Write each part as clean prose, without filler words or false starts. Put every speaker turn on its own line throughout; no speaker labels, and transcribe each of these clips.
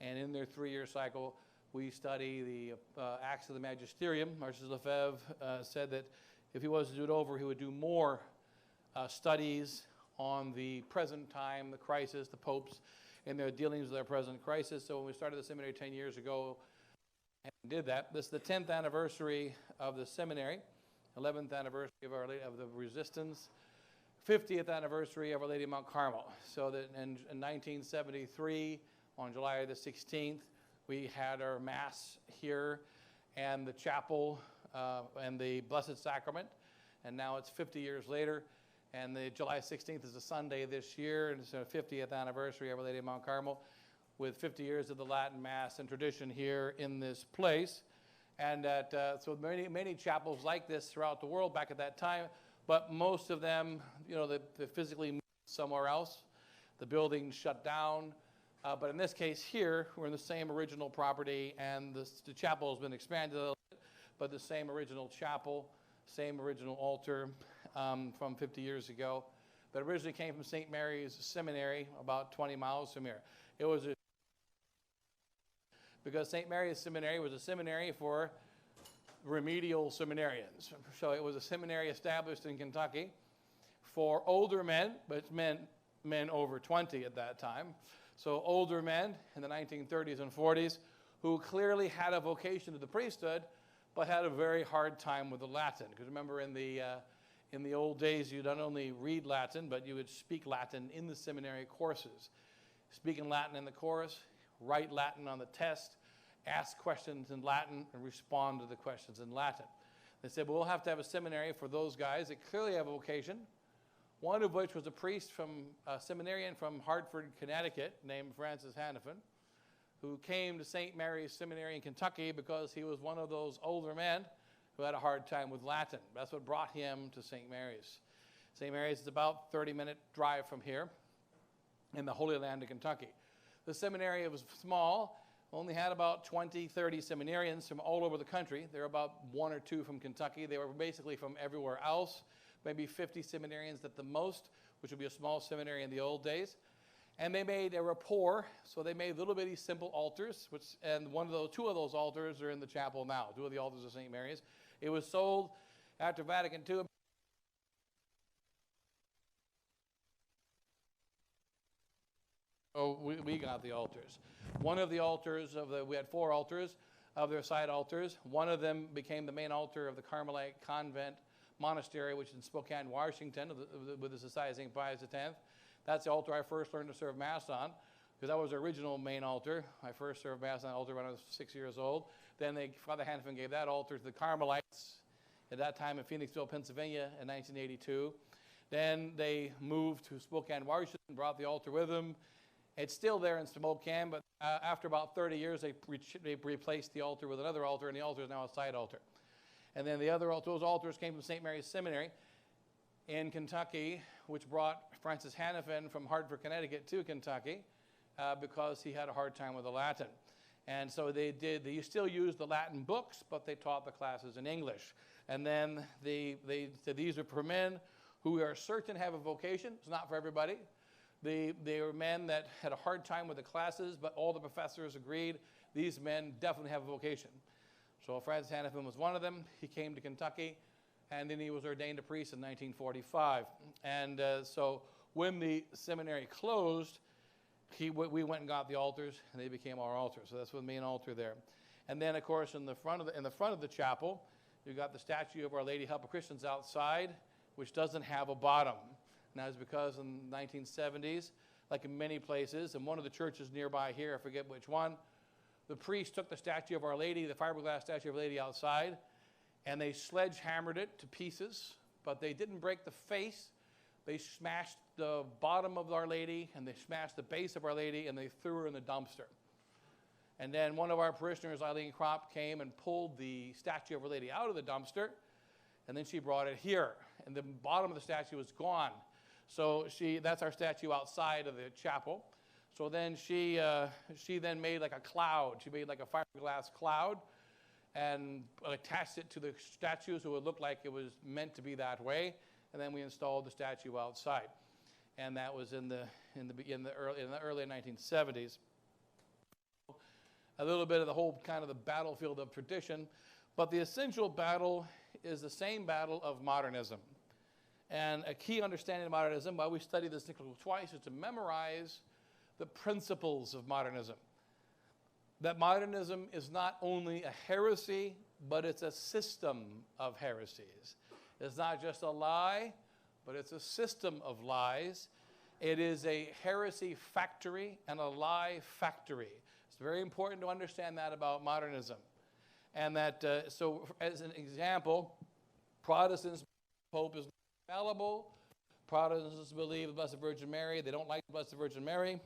And in their 3-year cycle, we study the Acts of the Magisterium. Marshal Lefebvre said that if he was to do it over, he would do more studies on the present time, the crisis, the popes, and their dealings with our present crisis. So when we started the seminary 10 years ago and did that, this is the 10th anniversary of the seminary, 11th anniversary of the Resistance, 50th anniversary of Our Lady of Mount Carmel. So that in 1973, on July the 16th, we had our Mass here and the chapel and the Blessed Sacrament. And now it's 50 years later. And the July 16th is a Sunday this year, and it's the 50th anniversary of Our Lady of Mount Carmel, with 50 years of the Latin Mass and tradition here in this place. And so many chapels like this throughout the world back at that time, but most of them, you know, they physically moved somewhere else. The building shut down. But in this case here, we're in the same original property, and the chapel has been expanded a little bit, but the same original chapel, same original altar from 50 years ago. But originally came from St. Mary's Seminary, about 20 miles from here. It was because St. Mary's Seminary was a seminary for remedial seminarians. So it was a seminary established in Kentucky for older men, but it meant men over 20 at that time. So older men in the 1930s and 40s who clearly had a vocation to the priesthood, but had a very hard time with the Latin. Because remember, in the old days, you not only read Latin, but you would speak Latin in the seminary courses. Speaking Latin in the course, write Latin on the test, ask questions in Latin, and respond to the questions in Latin. They said, well, we'll have to have a seminary for those guys that clearly have a vocation, one of which was a priest a seminarian from Hartford, Connecticut, named Francis Hannafin, who came to St. Mary's Seminary in Kentucky because he was one of those older men who had a hard time with Latin. That's what brought him to St. Mary's. St. Mary's is about a 30-minute drive from here in the Holy Land of Kentucky. The seminary was small, only had about 20, 30 seminarians from all over the country. There were about 1 or 2 from Kentucky. They were basically from everywhere else, maybe 50 seminarians at the most, which would be a small seminary in the old days. And they made a rapport, so they made little bitty simple altars, and 2 of those altars are in the chapel now, 2 of the altars of St. Mary's. It was sold after Vatican II. So we got the altars. One of the altars we had 4 altars of their side altars. One of them became the main altar of the Carmelite convent monastery, which is in Spokane, Washington, with the Society of St. Pius X. That's the altar I first learned to serve Mass on, because that was the original main altar. I first served Mass on that altar when I was 6 years old. Then Father Hannafin gave that altar to the Carmelites at that time in Phoenixville, Pennsylvania in 1982. Then they moved to Spokane, Washington, brought the altar with them. It's still there in Spokane, but after about 30 years, they replaced the altar with another altar, and the altar is now a side altar. And then those altars came from St. Mary's Seminary in Kentucky, which brought Francis Hannafin from Hartford, Connecticut to Kentucky because he had a hard time with the Latin. And so they still used the Latin books, but they taught the classes in English. And then they said these are for men who are certain have a vocation. It's not for everybody. They were men that had a hard time with the classes, but all the professors agreed these men definitely have a vocation. So Francis Hannafin was one of them. He came to Kentucky, and then he was ordained a priest in 1945. And so when the seminary closed, we went and got the altars, and they became our altars. So that's the main altar there. And then, of course, in the front of the chapel, you've got the statue of Our Lady Help of Christians outside, which doesn't have a bottom. And that is because in the 1970s, like in many places, in one of the churches nearby here, I forget which one, the priest took the statue of Our Lady, the fiberglass statue of Our Lady outside, and they sledgehammered it to pieces, but they didn't break the face. They smashed the bottom of Our Lady, and they smashed the base of Our Lady, and they threw her in the dumpster. And then one of our parishioners, Eileen Kropp, came and pulled the statue of Our Lady out of the dumpster, and then she brought it here. And the bottom of the statue was gone. So that's our statue outside of the chapel. So then she then made like a cloud. She made like a fiberglass cloud and attached it to the statue so it would look like it was meant to be that way. And then we installed the statue outside. And that was in the early 1970s. a little bit of the whole kind of the battlefield of tradition. But the essential battle is the same battle of modernism. And a key understanding of modernism, why we study this encyclical twice, is to memorize the principles of modernism. That modernism is not only a heresy, but it's a system of heresies. It's not just a lie, but it's a system of lies. It is a heresy factory and a lie factory. It's very important to understand that about modernism. And that, so as an example, Protestants, Pope is infallible. Protestants believe the Blessed Virgin Mary. They don't like the Blessed Virgin Mary.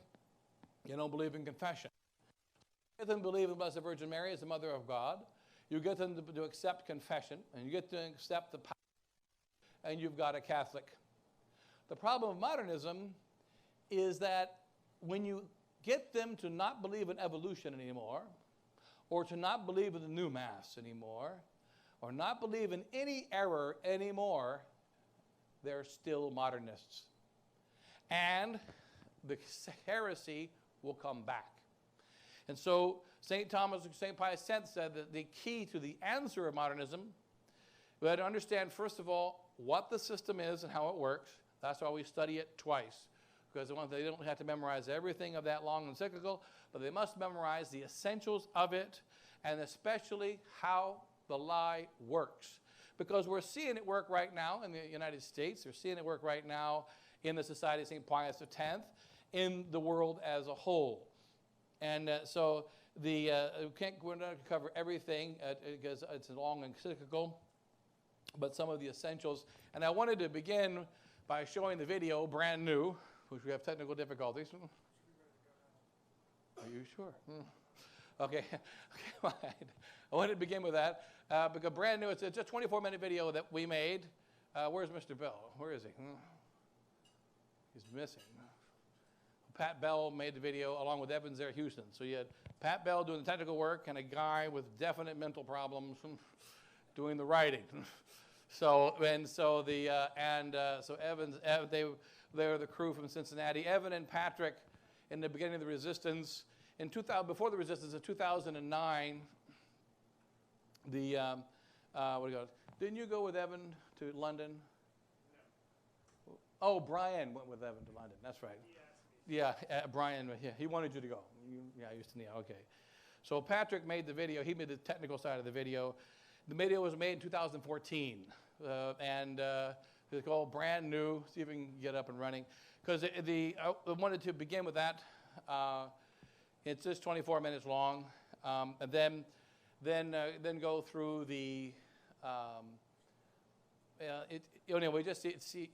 They don't believe in confession. You get them to believe the Blessed Virgin Mary is the Mother of God. You get them to accept confession, and you get to accept the power, and you've got a Catholic. The problem of modernism is that when you get them to not believe in evolution anymore, or to not believe in the new Mass anymore, or not believe in any error anymore, they're still modernists. And the heresy will come back. And so St. Pius X said that the key to the answer of modernism, we had to understand, first of all, what the system is and how it works. That's why we study it twice. Because they don't have to memorize everything of that long encyclical, but they must memorize the essentials of it, and especially how the lie works. Because we're seeing it work right now in the United States. We're seeing it work right now in the Society of St. Pius X, in the world as a whole. And so we're not going to cover everything because it's a long encyclical, but some of the essentials. And I wanted to begin by showing the video, brand new, which we have technical difficulties. Are you sure? Okay. I wanted to begin with that because brand new. It's a 24-minute video that we made. Where's Mr. Bell? Where is he? He's missing. Pat Bell made the video along with Evans there, Houston. So you had Pat Bell doing the technical work and a guy with definite mental problems doing the writing. So Evans, they were the crew from Cincinnati. Evan and Patrick, in the beginning of the resistance, before the resistance in 2009, didn't you go with Evan to London? No. Oh, Brian went with Evan to London. That's right. Yeah, Brian. Yeah, he wanted you to go. Okay. So Patrick made the video. He made the technical side of the video. The video was made in 2014, and it's called Brand New. See if we can get up and running. Because I wanted to begin with that. It's just 24 minutes long, and then go through the. We just see.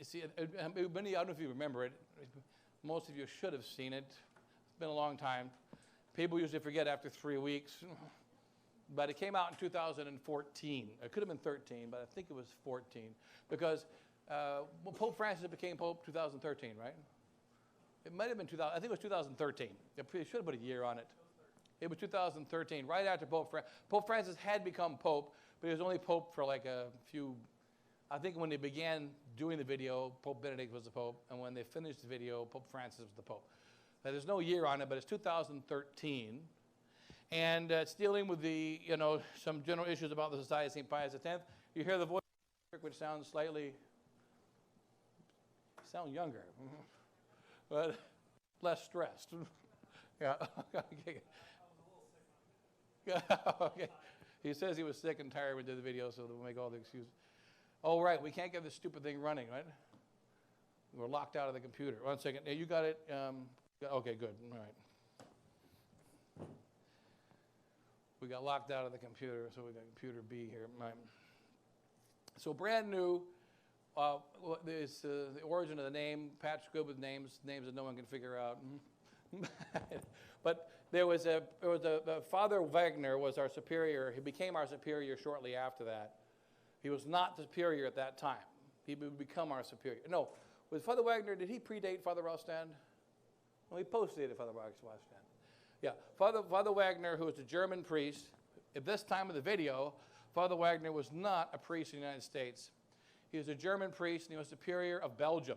Many, I don't know if you remember it. Most of you should have seen it. It's been a long time. People usually forget after 3 weeks. But it came out in 2014. It could have been 13, but I think it was 14. Because Pope Francis became Pope 2013, right? It might have been 2000. I think it was 2013. It should have put a year on it. It was 2013, right after Pope Francis. Pope Francis had become Pope, but he was only Pope for like a few. I think when they began doing the video, Pope Benedict was the Pope, and when they finished the video, Pope Francis was the Pope. Now, there's no year on it, but it's 2013, and it's dealing with the, some general issues about the Society of St. Pius X. You hear the voice, which sounds younger, but less stressed. Yeah. Okay. Okay. He says he was sick and tired when he did the video, so we'll make all the excuses. Oh, right, we can't get this stupid thing running, right? We're locked out of the computer. 1 second. Yeah, you got it? Okay, good. All right. We got locked out of the computer, so we got computer B here. Right. So brand new, there's the origin of the name. Pat's good with names that no one can figure out. But there was a Father Wagner was our superior. He became our superior shortly after that. He was not the superior at that time. He would become our superior. No, was Father Wagner, did he predate Father Rostand? Well, he postdated Father Rostand. Yeah, Father Wagner, who was a German priest, at this time of the video, Father Wagner was not a priest in the United States. He was a German priest, and he was superior of Belgium.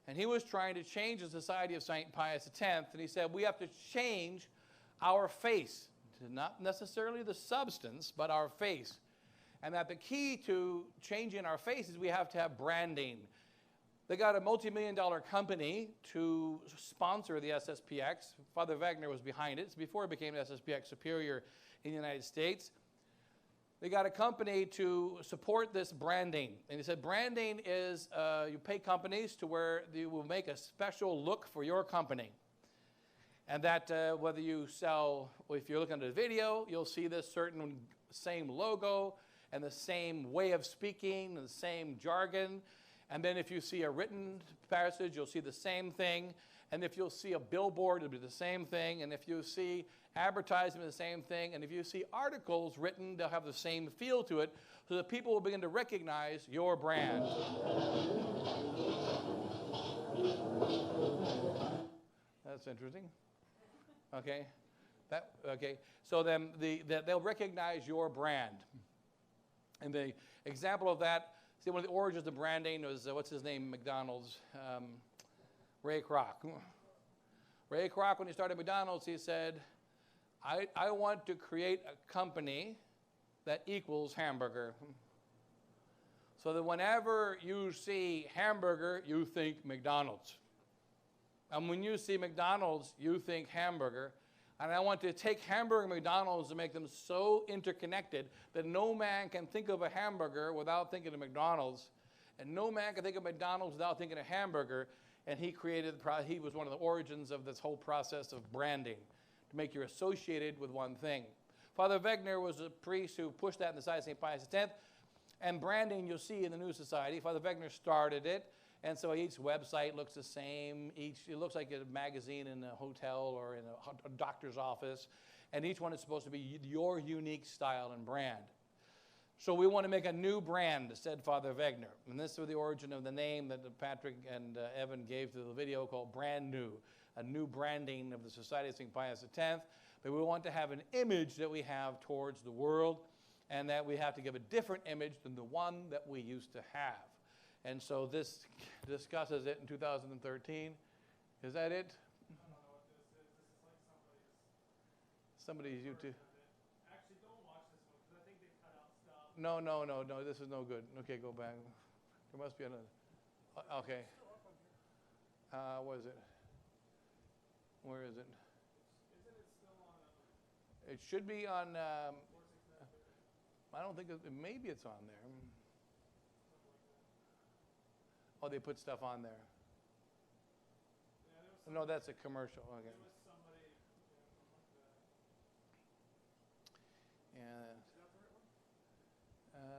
And he was trying to change the Society of St. Pius X, and he said, we have to change our face, not necessarily the substance, but our face. And that the key to changing our face is we have to have branding. They got a multi-million-dollar company to sponsor the SSPX. Father Wagner was behind it. It's before it became SSPX Superior in the United States. They got a company to support this branding. And he said branding is, you pay companies to where you will make a special look for your company. And that whether you sell, if you're looking at a video, you'll see this certain same logo and the same way of speaking and the same jargon. And then if you see a written passage, you'll see the same thing. And if you'll see a billboard, it'll be the same thing. And if you see advertisement, the same thing. And if you see articles written, they'll have the same feel to it, so that people will begin to recognize your brand. That's interesting. Okay. Okay. So then they'll recognize your brand. And the example of that, see, one of the origins of branding was, what's his name, McDonald's? Ray Kroc. Ray Kroc, when he started McDonald's, he said, I want to create a company that equals hamburger. So that whenever you see hamburger, you think McDonald's. And when you see McDonald's, you think hamburger. And I want to take hamburger and McDonald's and make them so interconnected that no man can think of a hamburger without thinking of McDonald's. And no man can think of McDonald's without thinking of hamburger. And he was one of the origins of this whole process of branding, to make you associated with one thing. Father Wegner was a priest who pushed that in the Society of St. Pius X. And branding, you'll see in the New Society. Father Wegner started it. And so each website looks the same. It looks like a magazine in a hotel or in a doctor's office. And each one is supposed to be your unique style and brand. So we want to make a new brand, said Father Wegner. And this was the origin of the name that Patrick and Evan gave to the video, called Brand New, a new branding of the Society of St. Pius X. But we want to have an image that we have towards the world, and that we have to give a different image than the one that we used to have. And so this discusses it in 2013. Is that it?
I don't know what this is. This is like
Somebody's YouTube.
Actually, don't watch this one because I think they cut out stuff.
No. This is no good. Okay, go back. There must be another. Okay. What is it? Where is it?
Isn't it still on?
It should be on. I don't think maybe it's on there. Oh, they put stuff on there.
Yeah,
No, that's a commercial. Okay.
there was somebody.
Yeah.
Is that the right one?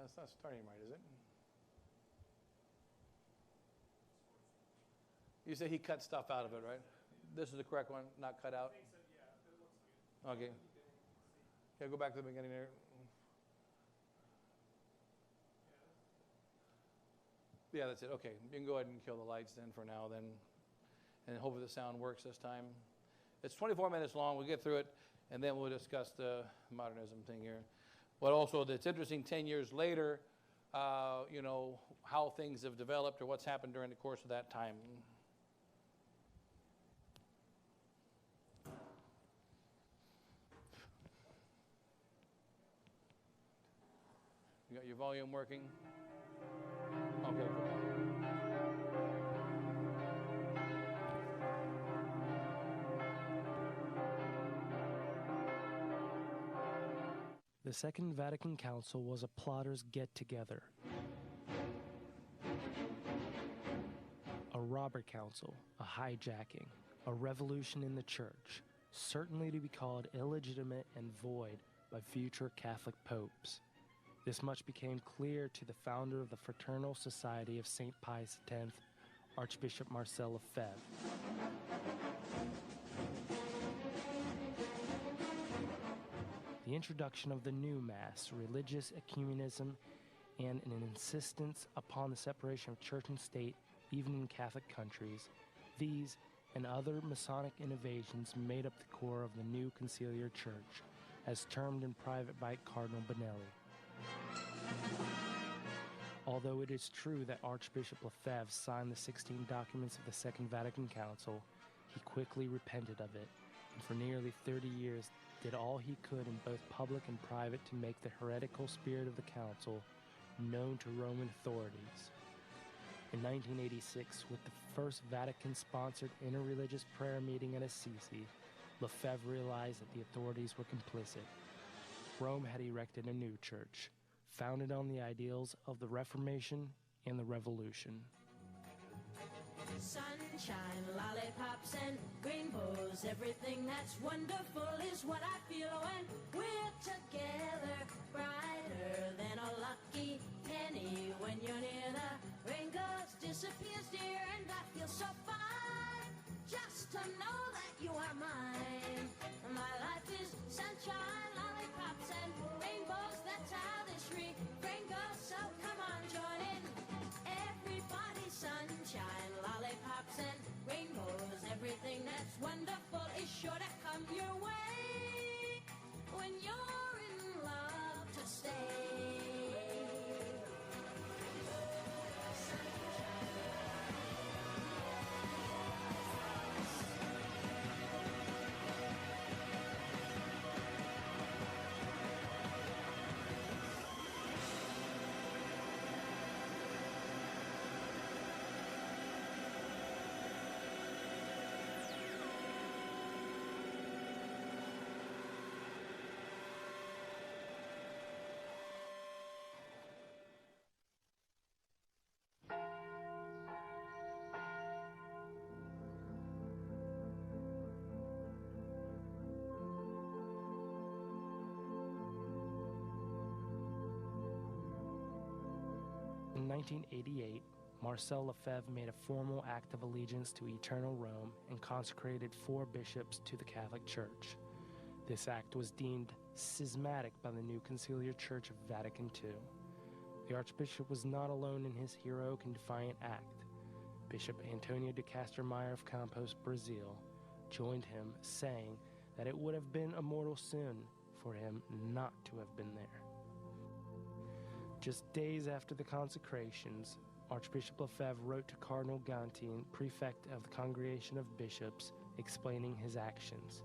It's not starting right, is it? You say he cut stuff out of it, right? This is the correct one, not cut out?
I think so, yeah. It looks like it.
Okay. Yeah, go back to the beginning there. Yeah, that's it. Okay, you can go ahead and kill the lights then for now then. And hopefully the sound works this time. It's 24 minutes long. We'll get through it, and then we'll discuss the modernism thing here. But also, it's interesting 10 years later, you know, how things have developed or what's happened during the course of that time. You got your volume working? Okay, good.
The Second Vatican Council was a plotters' get-together. A robber council, a hijacking, a revolution in the church, certainly to be called illegitimate and void by future Catholic popes. This much became clear to the founder of the Fraternal Society of St. Pius X, Archbishop Marcel Lefebvre. The introduction of the new Mass, religious ecumenism, and an insistence upon the separation of church and state, even in Catholic countries, these and other Masonic innovations made up the core of the new conciliar church, as termed in private by Cardinal Benelli. Although it is true that Archbishop Lefebvre signed the 16 documents of the Second Vatican Council, he quickly repented of it and for nearly 30 years did all he could in both public and private to make the heretical spirit of the council known to Roman authorities. In 1986, with the first Vatican-sponsored interreligious prayer meeting at Assisi, Lefebvre realized that the authorities were complicit. Rome had erected a new church, founded on the ideals of the Reformation and the Revolution.
Sunshine, lollipops, and rainbows. Everything that's wonderful is what I feel when we're together. Brighter than a lucky penny when you're near. The rain goes, disappears, dear, and I feel so fine just to know that you are mine. My life is sunshine, lollipops, and rainbows. That's how this refrain goes. So come on, join in. Everybody, sunshine, lollipops, and rainbows. Everything that's wonderful is sure to come your way when you're in love to stay.
In 1988, Marcel Lefebvre made a formal act of allegiance to Eternal Rome and consecrated 4 bishops to the Catholic Church. This act was deemed schismatic by the new Conciliar Church of Vatican II. The Archbishop was not alone in his heroic and defiant act. Bishop Antonio de Castromayor of Campos, Brazil, joined him, saying that it would have been a mortal sin for him not to have been there. Just days after the consecrations, Archbishop Lefebvre wrote to Cardinal Gantin, prefect of the Congregation of Bishops, explaining his actions.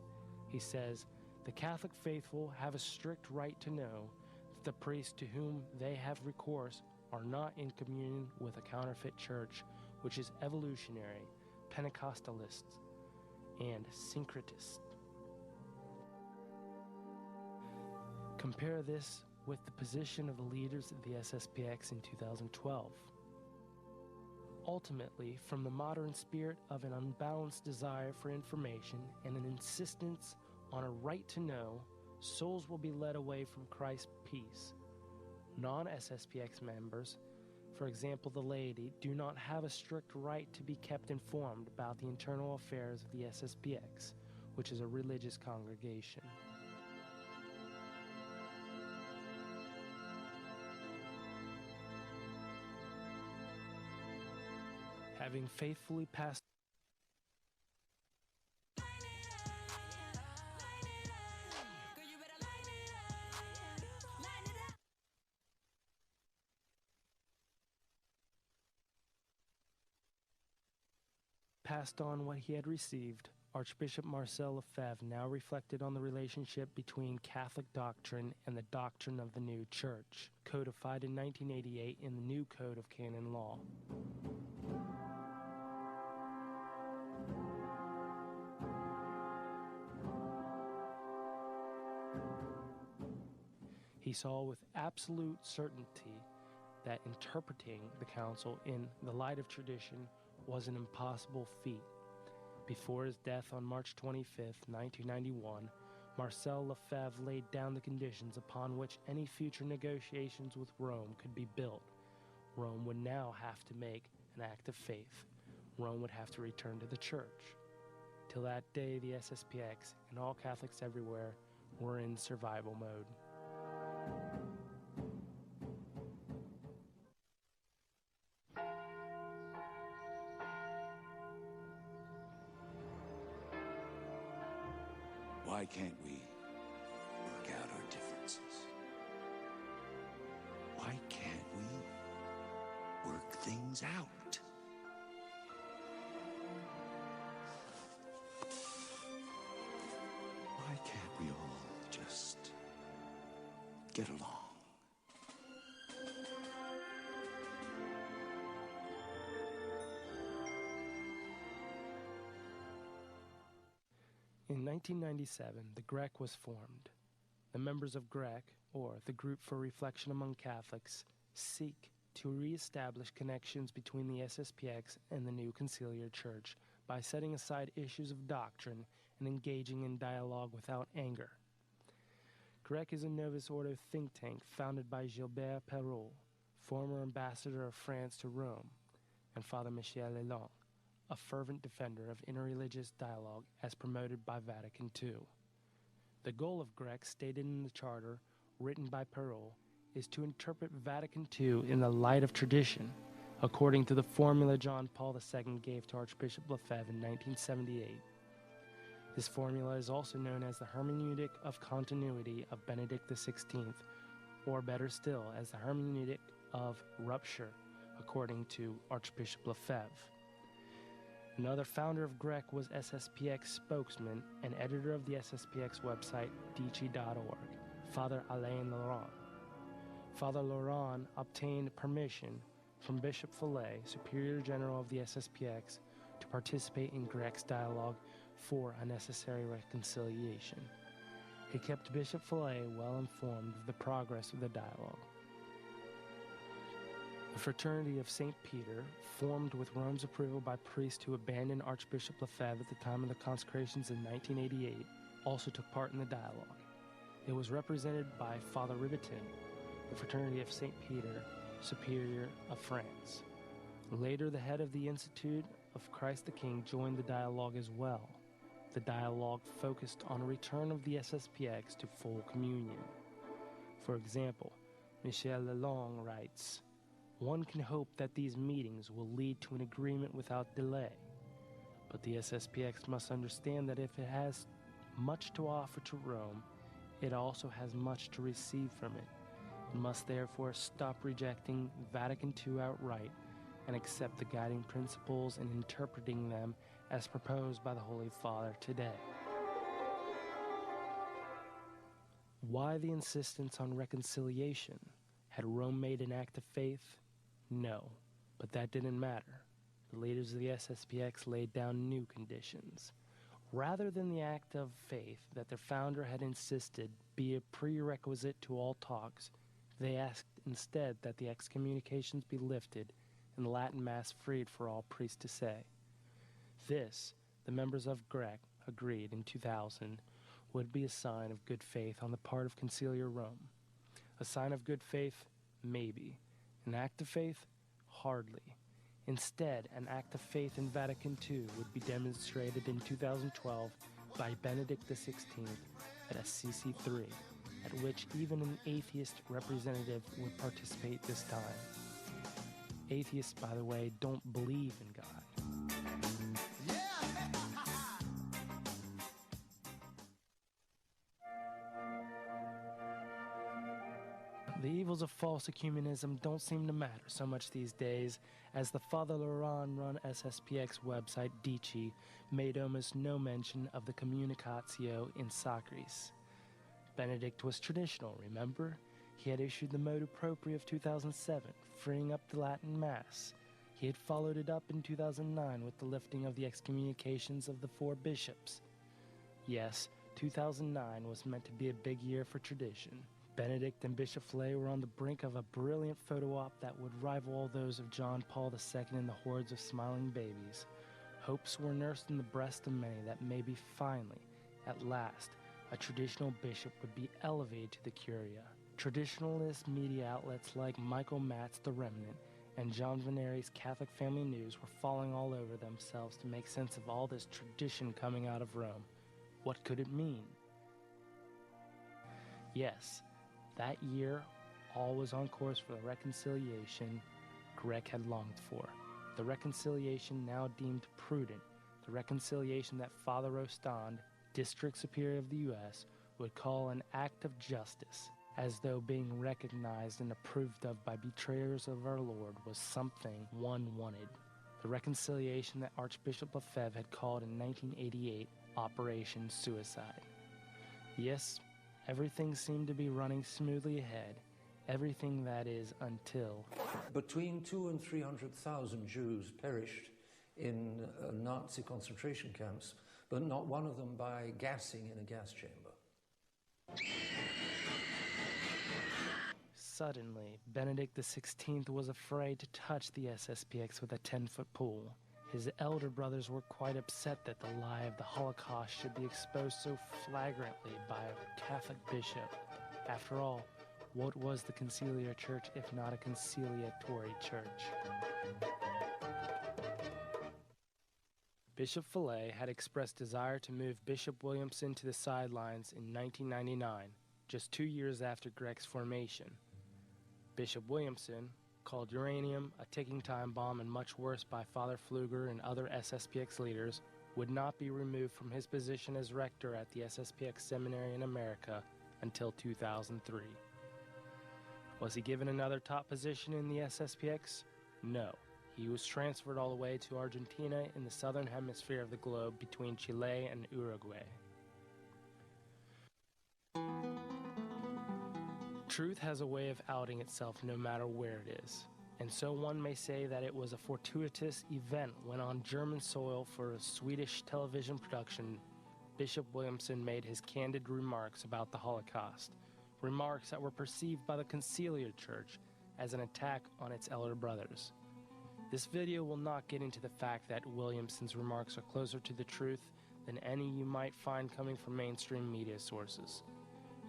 He says, "The Catholic faithful have a strict right to know that the priests to whom they have recourse are not in communion with a counterfeit church, which is evolutionary, Pentecostalist, and syncretist." Compare this with the position of the leaders of the SSPX in 2012. Ultimately, from the modern spirit of an unbalanced desire for information and an insistence on a right to know, souls will be led away from Christ's peace. Non-SSPX members, for example the laity, do not have a strict right to be kept informed about the internal affairs of the SSPX, which is a religious congregation. Having faithfully passed on what he had received, Archbishop Marcel Lefebvre now reflected on the relationship between Catholic doctrine and the doctrine of the new church, codified in 1988 in the new Code of Canon Law. He saw with absolute certainty that interpreting the council in the light of tradition was an impossible feat. Before his death on March 25, 1991, Marcel Lefebvre laid down the conditions upon which any future negotiations with Rome could be built. Rome would now have to make an act of faith. Rome would have to return to the church. Till that day, the SSPX and all Catholics everywhere were in survival mode.
Why can't we work out our differences? Why can't we work things out? get along.
In 1997, the GREC was formed. The members of GREC, or the Group for Reflection Among Catholics, seek to reestablish connections between the SSPX and the new conciliar church by setting aside issues of doctrine and engaging in dialogue without anger. GREC is a Novus Ordo think tank founded by Gilbert Perrault, former ambassador of France to Rome, and Father Michel Lalonde, a fervent defender of interreligious dialogue as promoted by Vatican II. The goal of GREC, stated in the charter written by Perrault, is to interpret Vatican II in the light of tradition, according to the formula John Paul II gave to Archbishop Lefebvre in 1978. This formula is also known as the hermeneutic of continuity of Benedict XVI, or better still, as the hermeneutic of rupture, according to Archbishop Lefebvre. Another founder of GREC was SSPX spokesman and editor of the SSPX website, dici.org, Father Alain Laurent. Father Laurent obtained permission from Bishop Fillet, Superior General of the SSPX, to participate in GREC's dialogue for a necessary reconciliation. He kept Bishop Fillet well informed of the progress of the dialogue. The Fraternity of St. Peter, formed with Rome's approval by priests who abandoned Archbishop Lefebvre at the time of the consecrations in 1988, also took part in the dialogue. It was represented by Father Ribetin, the Fraternity of St. Peter, Superior of France. Later, the head of the Institute of Christ the King joined the dialogue as well. The dialogue focused on a return of the SSPX to full communion. For example, Michel Lalonde writes, "One can hope that these meetings will lead to an agreement without delay. But the SSPX must understand that if it has much to offer to Rome, it also has much to receive from it, and must therefore stop rejecting Vatican II outright and accept the guiding principles and interpreting them as proposed by the Holy Father today." Why the insistence on reconciliation? Had Rome made an act of faith? No, but that didn't matter. The leaders of the SSPX laid down new conditions. Rather than the act of faith that their founder had insisted be a prerequisite to all talks, they asked instead that the excommunications be lifted and the Latin Mass freed for all priests to say. This, the members of GREC agreed in 2000, would be a sign of good faith on the part of Conciliar Rome. A sign of good faith? Maybe. An act of faith? Hardly. Instead, an act of faith in Vatican II would be demonstrated in 2012 by Benedict XVI at Assisi III, at which even an atheist representative would participate this time. Atheists, by the way, don't believe in God. The evils of false ecumenism don't seem to matter so much these days, as the Father Laurent-run SSPX website, Dici, made almost no mention of the communicatio in Sacris. Benedict was traditional, remember? He had issued the motu proprio of 2007, freeing up the Latin Mass. He had followed it up in 2009 with the lifting of the excommunications of the 4 bishops. Yes, 2009 was meant to be a big year for tradition. Benedict and Bishop Flay were on the brink of a brilliant photo op that would rival all those of John Paul II and the hordes of smiling babies. Hopes were nursed in the breast of many that maybe finally, at last, a traditional bishop would be elevated to the curia. Traditionalist media outlets like Michael Matt's The Remnant and John Veneri's Catholic Family News were falling all over themselves to make sense of all this tradition coming out of Rome. What could it mean? Yes, that year, all was on course for the reconciliation GREC had longed for. The reconciliation now deemed prudent. The reconciliation that Father Rostand, District Superior of the U.S., would call an act of justice, as though being recognized and approved of by betrayers of our Lord was something one wanted. The reconciliation that Archbishop Lefebvre had called in 1988 Operation Suicide. Yes, everything seemed to be running smoothly ahead. Everything, that is, until...
Between 200,000 and 300,000 Jews perished in Nazi concentration camps, but not one of them by gassing in a gas chamber.
Suddenly, Benedict XVI was afraid to touch the SSPX with a 10-foot pole. His elder brothers were quite upset that the lie of the Holocaust should be exposed so flagrantly by a Catholic bishop. After all, what was the conciliar church if not a conciliatory church? Bishop Fillet had expressed desire to move Bishop Williamson to the sidelines in 1999, just 2 years after Greg's formation. Bishop Williamson, called uranium, a ticking time bomb, and much worse by Father Pfluger and other SSPX leaders, would not be removed from his position as rector at the SSPX Seminary in America until 2003. Was he given another top position in the SSPX? No. He was transferred all the way to Argentina in the southern hemisphere of the globe between Chile and Uruguay. Truth has a way of outing itself no matter where it is, and so one may say that it was a fortuitous event when on German soil for a Swedish television production, Bishop Williamson made his candid remarks about the Holocaust, remarks that were perceived by the conciliar church as an attack on its elder brothers. This video will not get into the fact that Williamson's remarks are closer to the truth than any you might find coming from mainstream media sources.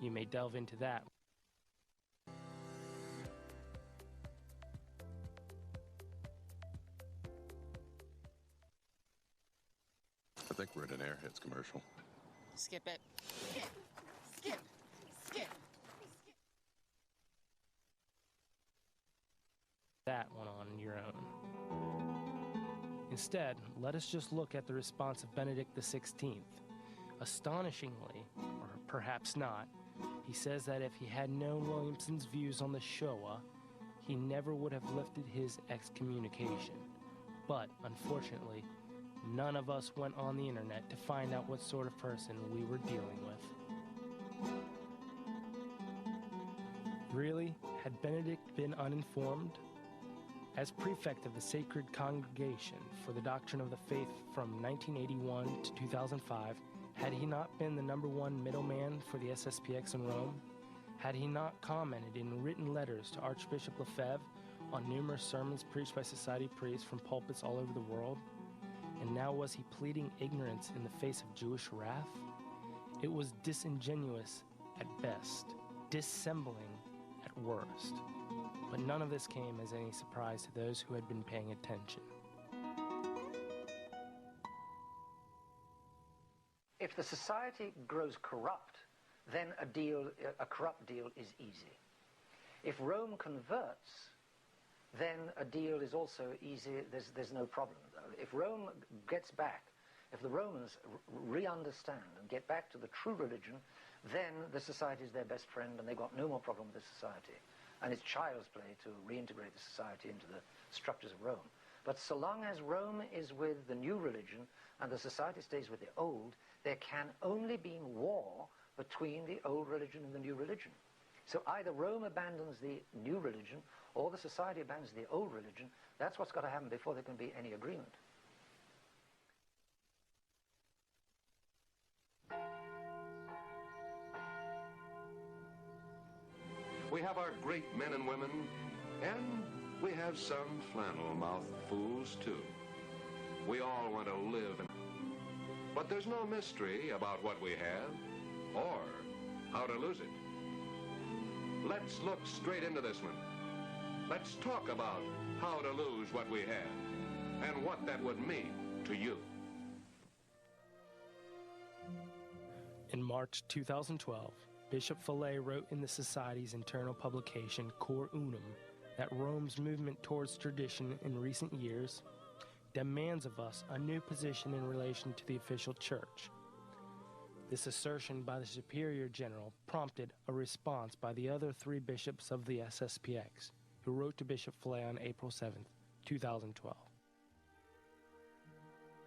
You may delve into that.
I think we're in an Airheads commercial.
Skip it. Skip. Skip. Skip.
That one on your own. Instead, let us just look at the response of Benedict XVI. Astonishingly, or perhaps not, he says that if he had known Williamson's views on the Shoah, he never would have lifted his excommunication. But, unfortunately, none of us went on the internet to find out what sort of person we were dealing with. Really, had Benedict been uninformed? As prefect of the Sacred Congregation for the Doctrine of the Faith from 1981 to 2005, had he not been the #1 middleman for the SSPX in Rome? Had he not commented in written letters to Archbishop Lefebvre on numerous sermons preached by society priests from pulpits all over the world? And now was he pleading ignorance in the face of Jewish wrath? It was disingenuous at best, dissembling at worst. But none of this came as any surprise to those who had been paying attention.
If the society grows corrupt, then a corrupt deal is easy. If Rome converts, then a deal is also easy. There's no problem. If Rome gets back, if the Romans re-understand and get back to the true religion, then the society is their best friend and they've got no more problem with the society. And it's child's play to reintegrate the society into the structures of Rome. But so long as Rome is with the new religion and the society stays with the old, there can only be war between the old religion and the new religion. So either Rome abandons the new religion or the society abandons the old religion. That's what's got to happen before there can be any agreement.
We have our great men and women, and we have some flannel-mouthed fools, too. We all want to live, but there's no mystery about what we have or how to lose it. Let's look straight into this one. Let's talk about how to lose what we have and what that would mean to you.
In March 2012, Bishop Fillet wrote in the Society's internal publication, Cor Unum, that Rome's movement towards tradition in recent years demands of us a new position in relation to the official church. This assertion by the Superior General prompted a response by the other 3 bishops of the SSPX, who wrote to Bishop Fillet on April 7, 2012.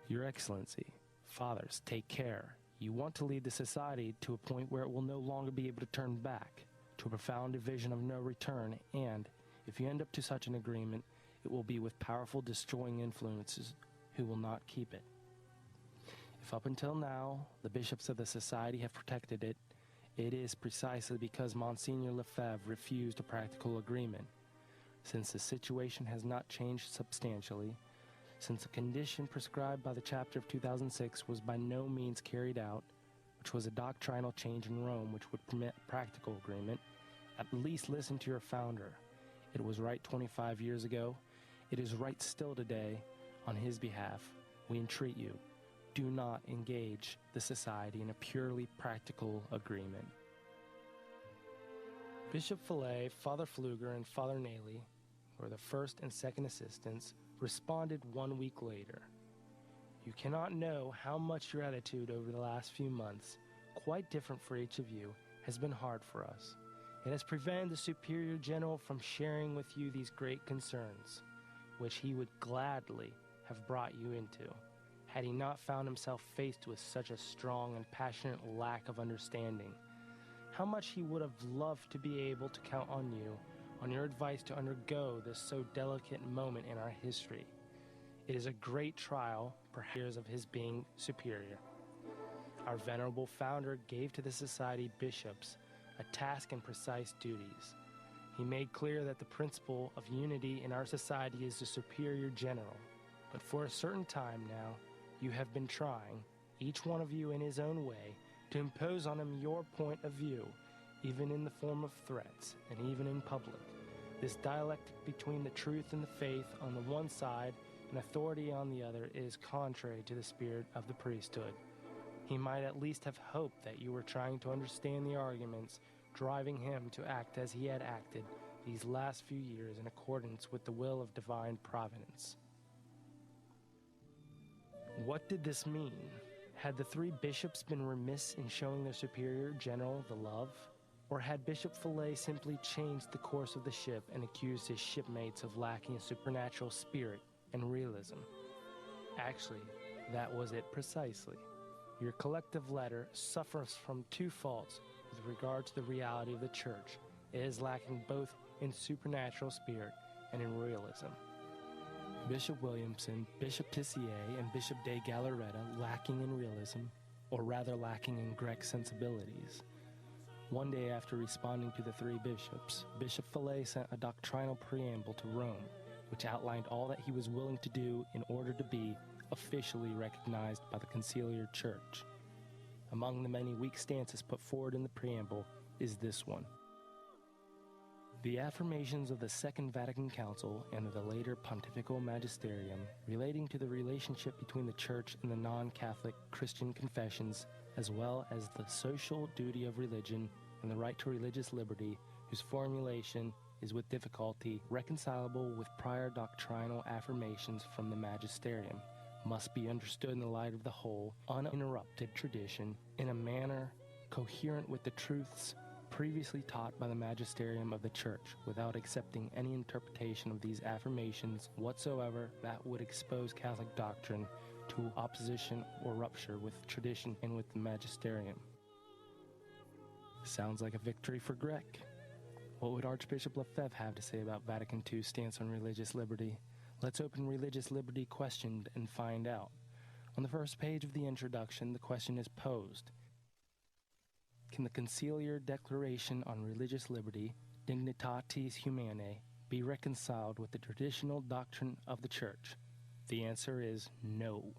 Your Excellency, fathers, take care. You want to lead the society to a point where it will no longer be able to turn back, to a profound division of no return, and, if you end up to such an agreement, it will be with powerful destroying influences who will not keep it. If up until now, the bishops of the society have protected it, it is precisely because Monsignor Lefebvre refused a practical agreement. Since the situation has not changed substantially, since the condition prescribed by the chapter of 2006 was by no means carried out, which was a doctrinal change in Rome which would permit practical agreement, at least listen to your founder. It was right 25 years ago. It is right still today. On his behalf, we entreat you, do not engage the society in a purely practical agreement. Bishop Fillet, Father Pfluger, and Father Naley, who are the first and second assistants, responded 1 week later. You cannot know how much your attitude over the last few months, quite different for each of you, has been hard for us. It has prevented the Superior General from sharing with you these great concerns, which he would gladly have brought you into, had he not found himself faced with such a strong and passionate lack of understanding. How much he would have loved to be able to count on you, on your advice to undergo this so delicate moment in our history. It is a great trial, perhaps, of his being superior. Our venerable founder gave to the society bishops a task and precise duties. He made clear that the principle of unity in our society is the superior general. But for a certain time now, you have been trying, each one of you in his own way, to impose on him your point of view, even in the form of threats, and even in public. This dialectic between the truth and the faith on the one side and authority on the other is contrary to the spirit of the priesthood. He might at least have hoped that you were trying to understand the arguments driving him to act as he had acted these last few years in accordance with the will of divine providence. What did this mean? Had the three bishops been remiss in showing their superior general the love? Or had Bishop Fillet simply changed the course of the ship and accused his shipmates of lacking a supernatural spirit and realism? Actually, that was it precisely. Your collective letter suffers from two faults with regard to the reality of the church. It is lacking both in supernatural spirit and in realism. Bishop Williamson, Bishop Tissier, and Bishop de Galaretta lacking in realism, or rather lacking in Grec sensibilities. One day after responding to the three bishops, Bishop Fillet sent a doctrinal preamble to Rome, which outlined all that he was willing to do in order to be officially recognized by the conciliar church. Among the many weak stances put forward in the preamble is this one. The affirmations of the Second Vatican Council and of the later Pontifical Magisterium relating to the relationship between the Church and the non-Catholic Christian confessions, as well as the social duty of religion and the right to religious liberty, whose formulation is with difficulty reconcilable with prior doctrinal affirmations from the Magisterium, must be understood in the light of the whole uninterrupted tradition in a manner coherent with the truths previously taught by the magisterium of the Church, without accepting any interpretation of these affirmations whatsoever that would expose Catholic doctrine to opposition or rupture with tradition and with the magisterium. Sounds like a victory for Grec. What would Archbishop Lefebvre have to say about Vatican II's stance on religious liberty? Let's open Religious Liberty Questioned and find out. On the first page of the introduction, the question is posed. Can the Conciliar Declaration on Religious Liberty, Dignitatis Humanae, be reconciled with the traditional doctrine of the Church? The answer is no.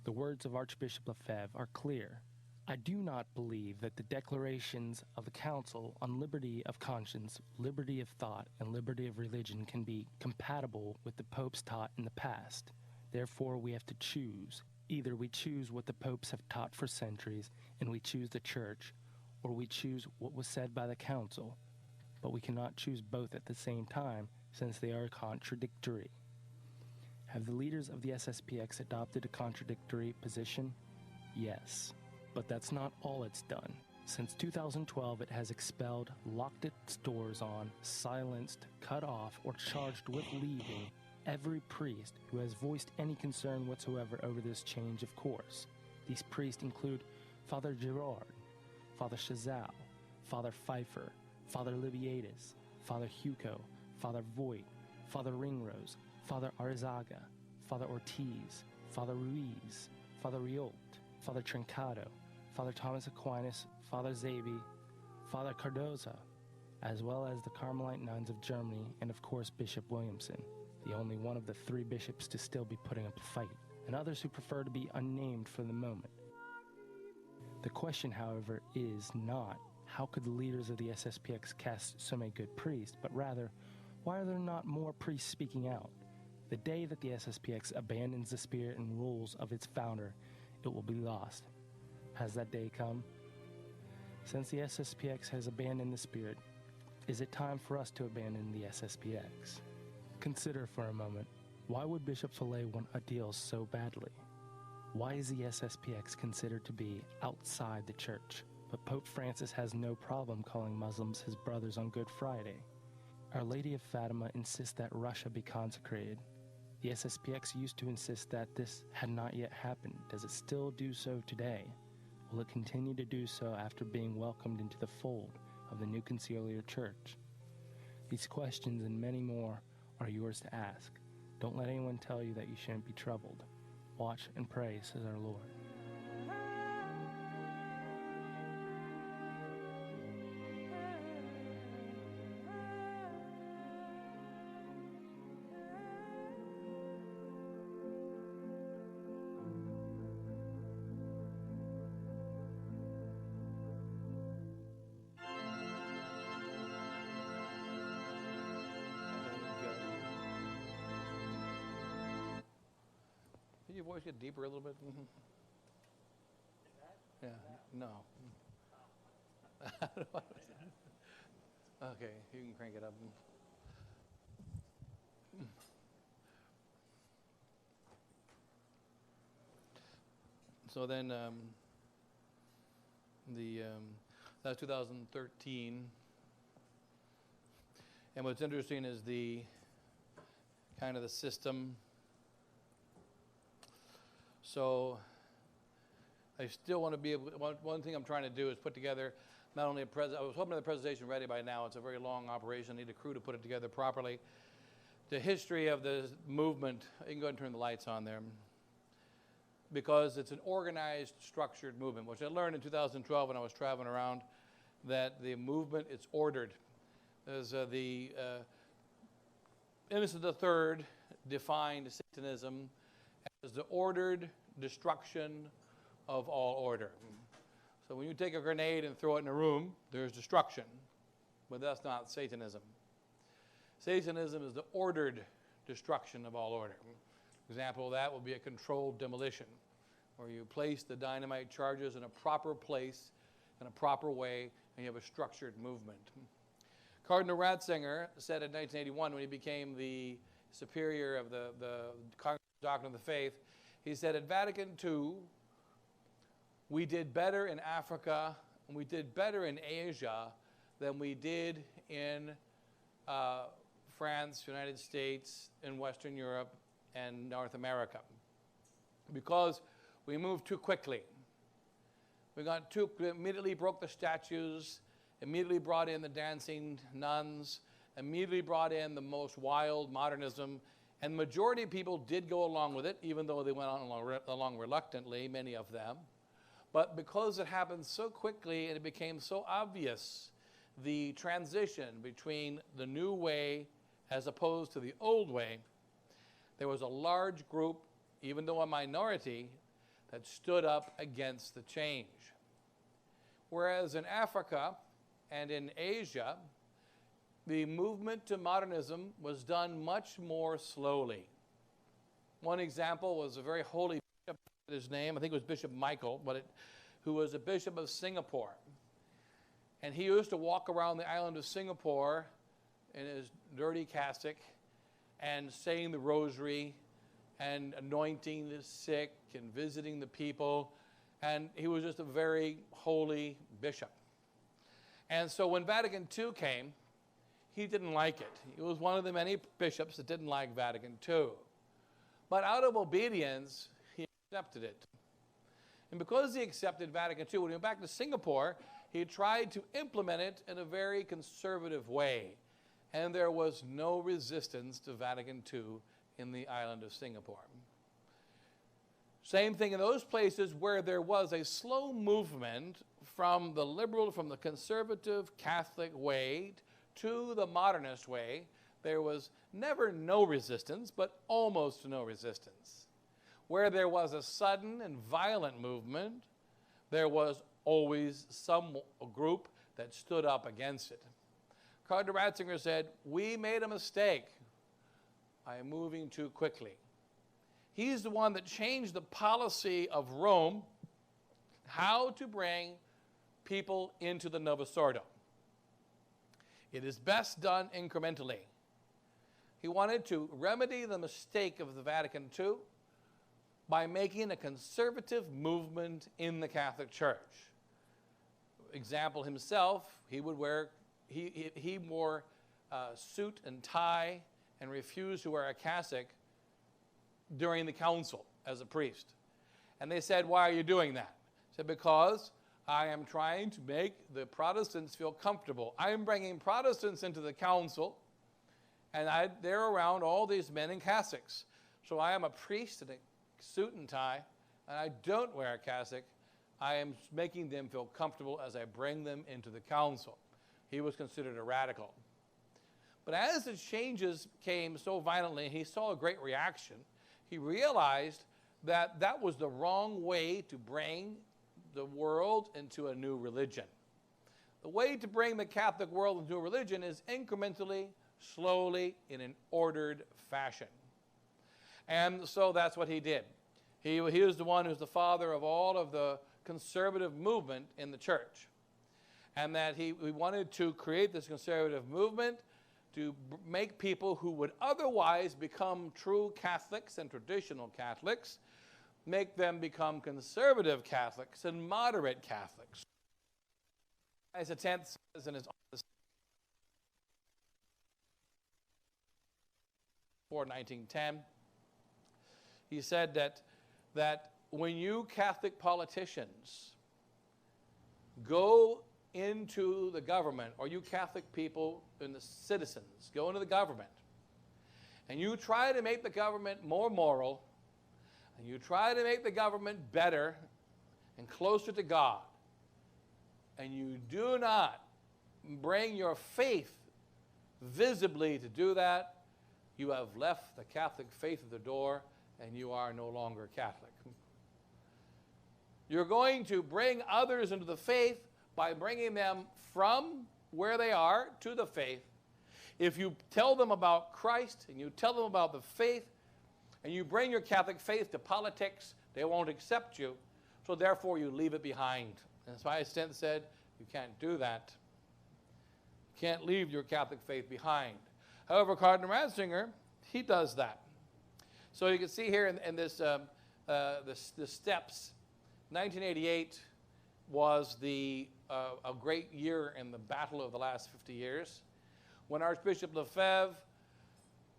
The words of Archbishop Lefebvre are clear. I do not believe that the declarations of the Council on liberty of conscience, liberty of thought, and liberty of religion can be compatible with the popes taught in the past. Therefore, we have to choose. Either we choose what the popes have taught for centuries, and we choose the Church, or we choose what was said by the Council. But we cannot choose both at the same time, since they are contradictory. Have the leaders of the SSPX adopted a contradictory position? Yes. But that's not all it's done. Since 2012, it has expelled, locked its doors on, silenced, cut off, or charged with leaving every priest who has voiced any concern whatsoever over this change of course. These priests include Father Gerard, Father Chazal, Father Pfeiffer, Father Libiatus, Father Hugo, Father Voigt, Father Ringrose, Father Arzaga, Father Ortiz, Father Ruiz, Father Riolt, Father Trincado, Father Thomas Aquinas, Father Zabi, Father Cardoza, as well as the Carmelite nuns of Germany, and of course Bishop Williamson, the only one of the 3 bishops to still be putting up a fight, and others who prefer to be unnamed for the moment. The question, however, is not, how could the leaders of the SSPX cast so many good priests, but rather, why are there not more priests speaking out? The day that the SSPX abandons the spirit and rules of its founder, it will be lost. Has that day come? Since the SSPX has abandoned the spirit, is it time for us to abandon the SSPX? Consider for a moment, why would Bishop Fillet want a deal so badly? Why is the SSPX considered to be outside the church, but Pope Francis has no problem calling Muslims his brothers on Good Friday? Our Lady of Fatima insists that Russia be consecrated. The SSPX used to insist that this had not yet happened. Does it still do so today? Will it continue to do so after being welcomed into the fold of the new conciliar church? These questions and many more are yours to ask. Don't let anyone tell you that you shouldn't be troubled. Watch and pray, says our Lord.
Did your voice get deeper a little bit? Yeah, no. Okay, you can crank it up. So then, that was 2013. And what's interesting is the kind of the system. So I still want to be able, one thing I'm trying to do is put together not only I was hoping the presentation ready by now. It's a very long operation. I need a crew to put it together properly. The history of the movement, you can go ahead and turn the lights on there, because it's an organized, structured movement, which I learned in 2012 when I was traveling around, that the movement, it's ordered. There's the Innocent III defined Satanism as the ordered destruction of all order. So when you take a grenade and throw it in a room, there's destruction, but that's not Satanism. Satanism is the ordered destruction of all order. Example of that will be a controlled demolition, where you place the dynamite charges in a proper place, in a proper way, and you have a structured movement. Cardinal Ratzinger said in 1981, when he became the superior of the Doctrine of the Faith, he said, at Vatican II, we did better in Africa, and we did better in Asia than we did in France, United States, in Western Europe, and North America, because we moved too quickly. We immediately broke the statues, immediately brought in the dancing nuns, immediately brought in the most wild modernism, and the majority of people did go along with it, even though they went along reluctantly, many of them. But because it happened so quickly and it became so obvious, the transition between the new way as opposed to the old way, there was a large group, even though a minority, that stood up against the change. Whereas in Africa and in Asia, the movement to modernism was done much more slowly. One example was a very holy bishop, his name, I think it was Bishop Michael, who was a bishop of Singapore. And he used to walk around the island of Singapore in his dirty cassock and saying the rosary and anointing the sick and visiting the people. And he was just a very holy bishop. And so when Vatican II came, he didn't like it. He was one of the many bishops that didn't like Vatican II. But out of obedience, he accepted it. And because he accepted Vatican II, when he went back to Singapore, he tried to implement it in a very conservative way. And there was no resistance to Vatican II in the island of Singapore. Same thing in those places where there was a slow movement from the liberal, from the conservative Catholic way to the modernist way. There was never no resistance, but almost no resistance. Where there was a sudden and violent movement, there was always some group that stood up against it. Cardinal Ratzinger said, "We made a mistake by moving too quickly." He's the one that changed the policy of Rome, how to bring people into the Novus Ordo. It is best done incrementally. He wanted to remedy the mistake of the Vatican II by making a conservative movement in the Catholic Church. Example himself, he wore suit and tie and refused to wear a cassock during the council as a priest. And they said, "Why are you doing that?" He said, "Because I am trying to make the Protestants feel comfortable. I am bringing Protestants into the council, and they're around all these men in cassocks. So I am a priest in a suit and tie, and I don't wear a cassock. I am making them feel comfortable as I bring them into the council." He was considered a radical. But as the changes came so violently, he saw a great reaction. He realized that that was the wrong way to bring the world into a new religion. The way to bring the Catholic world into a religion is incrementally, slowly, in an ordered fashion. And so that's what he did. He was the one who's the father of all of the conservative movement in the church. And that he wanted to create this conservative movement to make people who would otherwise become true Catholics and traditional Catholics, make them become conservative Catholics and moderate Catholics. As X says in his office before 1910, he said that when you Catholic politicians go into the government, or you Catholic people and the citizens go into the government, and you try to make the government more moral, and you try to make the government better and closer to God, and you do not bring your faith visibly to do that, you have left the Catholic faith at the door, and you are no longer Catholic. You're going to bring others into the faith by bringing them from where they are to the faith. If you tell them about Christ and you tell them about the faith and you bring your Catholic faith to politics, they won't accept you, so therefore you leave it behind. And as my assistant said, you can't do that. You can't leave your Catholic faith behind. However, Cardinal Ratzinger, he does that. So you can see here in this the steps, 1988 was a great year in the battle of the last 50 years, when Archbishop Lefebvre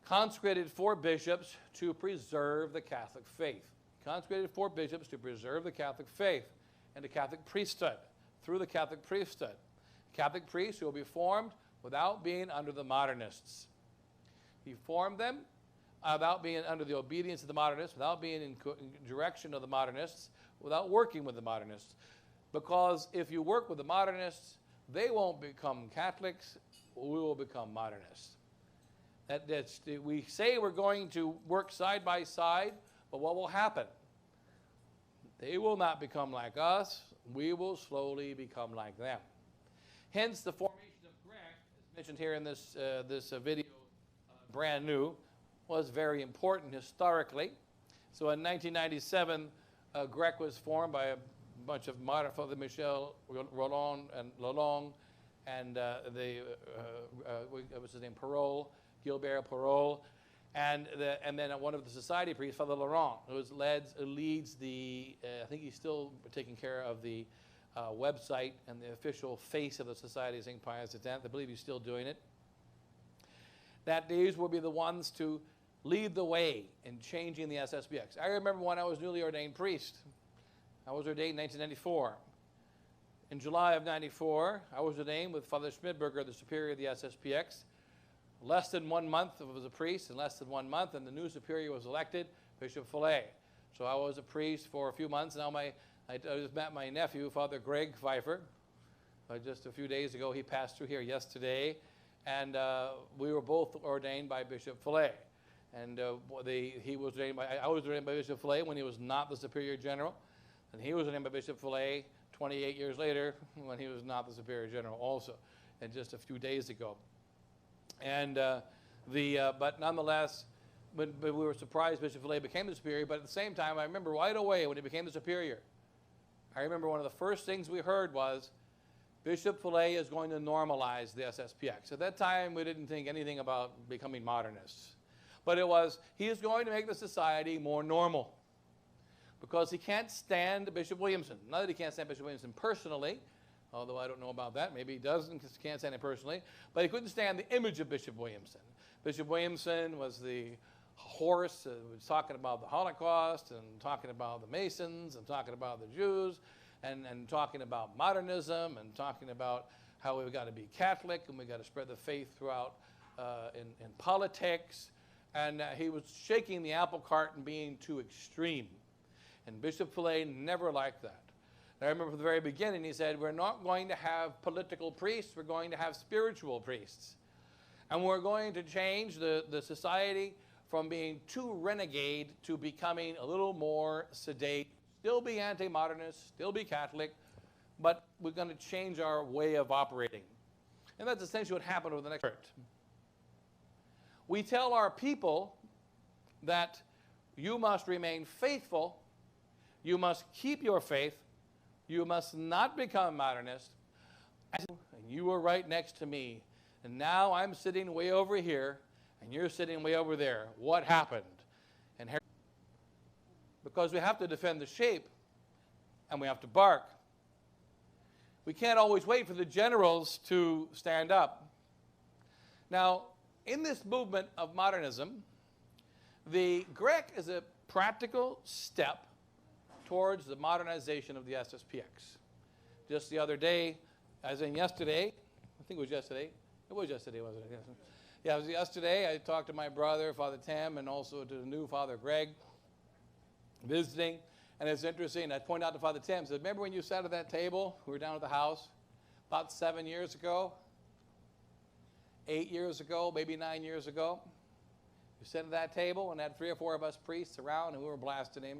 consecrated 4 bishops to preserve the Catholic faith. Consecrated 4 bishops to preserve the Catholic faith and the Catholic priesthood, through the Catholic priesthood. Catholic priests who will be formed without being under the modernists. He formed them without being under the obedience of the modernists, without being in direction of the modernists, without working with the modernists. Because if you work with the modernists, they won't become Catholics, we will become modernists. We say we're going to work side by side, but what will happen? They will not become like us, we will slowly become like them. Hence the formation of GREC, as mentioned here in this video, brand new, was very important historically. So in 1997, GREC was formed by a bunch of modern Father Michel Roland and Lalonde, and what was his name, Parole, Gilbert Parole, and then one of the society priests, Father Laurent, who leads the, I think he's still taking care of the website and the official face of the Society of St. Pius X. I believe he's still doing it. That these will be the ones to lead the way in changing the SSBX. I remember when I was newly ordained priest, I was ordained in 1994. In July of 94, I was ordained with Father Schmidberger, the superior of the SSPX. Less than 1 month I was a priest, in less than 1 month, and the new superior was elected, Bishop Fillet. So I was a priest for a few months. Now I just met my nephew, Father Greg Pfeiffer. Just a few days ago, he passed through here yesterday, and we were both ordained by Bishop Fillet. And I was ordained by Bishop Fillet when he was not the Superior General, and he was ordained by Bishop Fillet 28 years later when he was not the Superior General also, and just a few days ago. And but nonetheless, we were surprised Bishop Fillet became the Superior, but at the same time, I remember right away when he became the Superior, I remember one of the first things we heard was, Bishop Fillet is going to normalize the SSPX. At that time, we didn't think anything about becoming modernists. But it was, he is going to make the society more normal. Because he can't stand Bishop Williamson. Not that he can't stand Bishop Williamson personally, although I don't know about that. Maybe he doesn't, can't stand him personally. But he couldn't stand the image of Bishop Williamson. Bishop Williamson was the horse who was talking about the Holocaust and talking about the Masons and talking about the Jews and talking about modernism and talking about how we've got to be Catholic and we've got to spread the faith throughout in politics. And he was shaking the apple cart and being too extreme. And Bishop Fillet never liked that. And I remember from the very beginning he said, we're not going to have political priests, we're going to have spiritual priests. And we're going to change the society from being too renegade to becoming a little more sedate, still be anti-modernist, still be Catholic, but we're going to change our way of operating. And that's essentially what happened over the next year. We tell our people that you must remain faithful, you must keep your faith, you must not become modernist, and you were right next to me, and now I'm sitting way over here, and you're sitting way over there. What happened? And because we have to defend the sheep, and we have to bark. We can't always wait for the generals to stand up. Now, in this movement of modernism, the GREC is a practical step towards the modernization of the SSPX. Just the other day, as in yesterday, I think it was yesterday. It was yesterday, wasn't it? Yeah, it was yesterday. I talked to my brother, Father Tim, and also to the new Father Greg, visiting. And it's interesting. I pointed out to Father Tim, I said, remember when you sat at that table? We were down at the house about 7 years ago, 8 years ago, maybe 9 years ago. You sat at that table and had 3 or 4 of us priests around, and we were blasting him.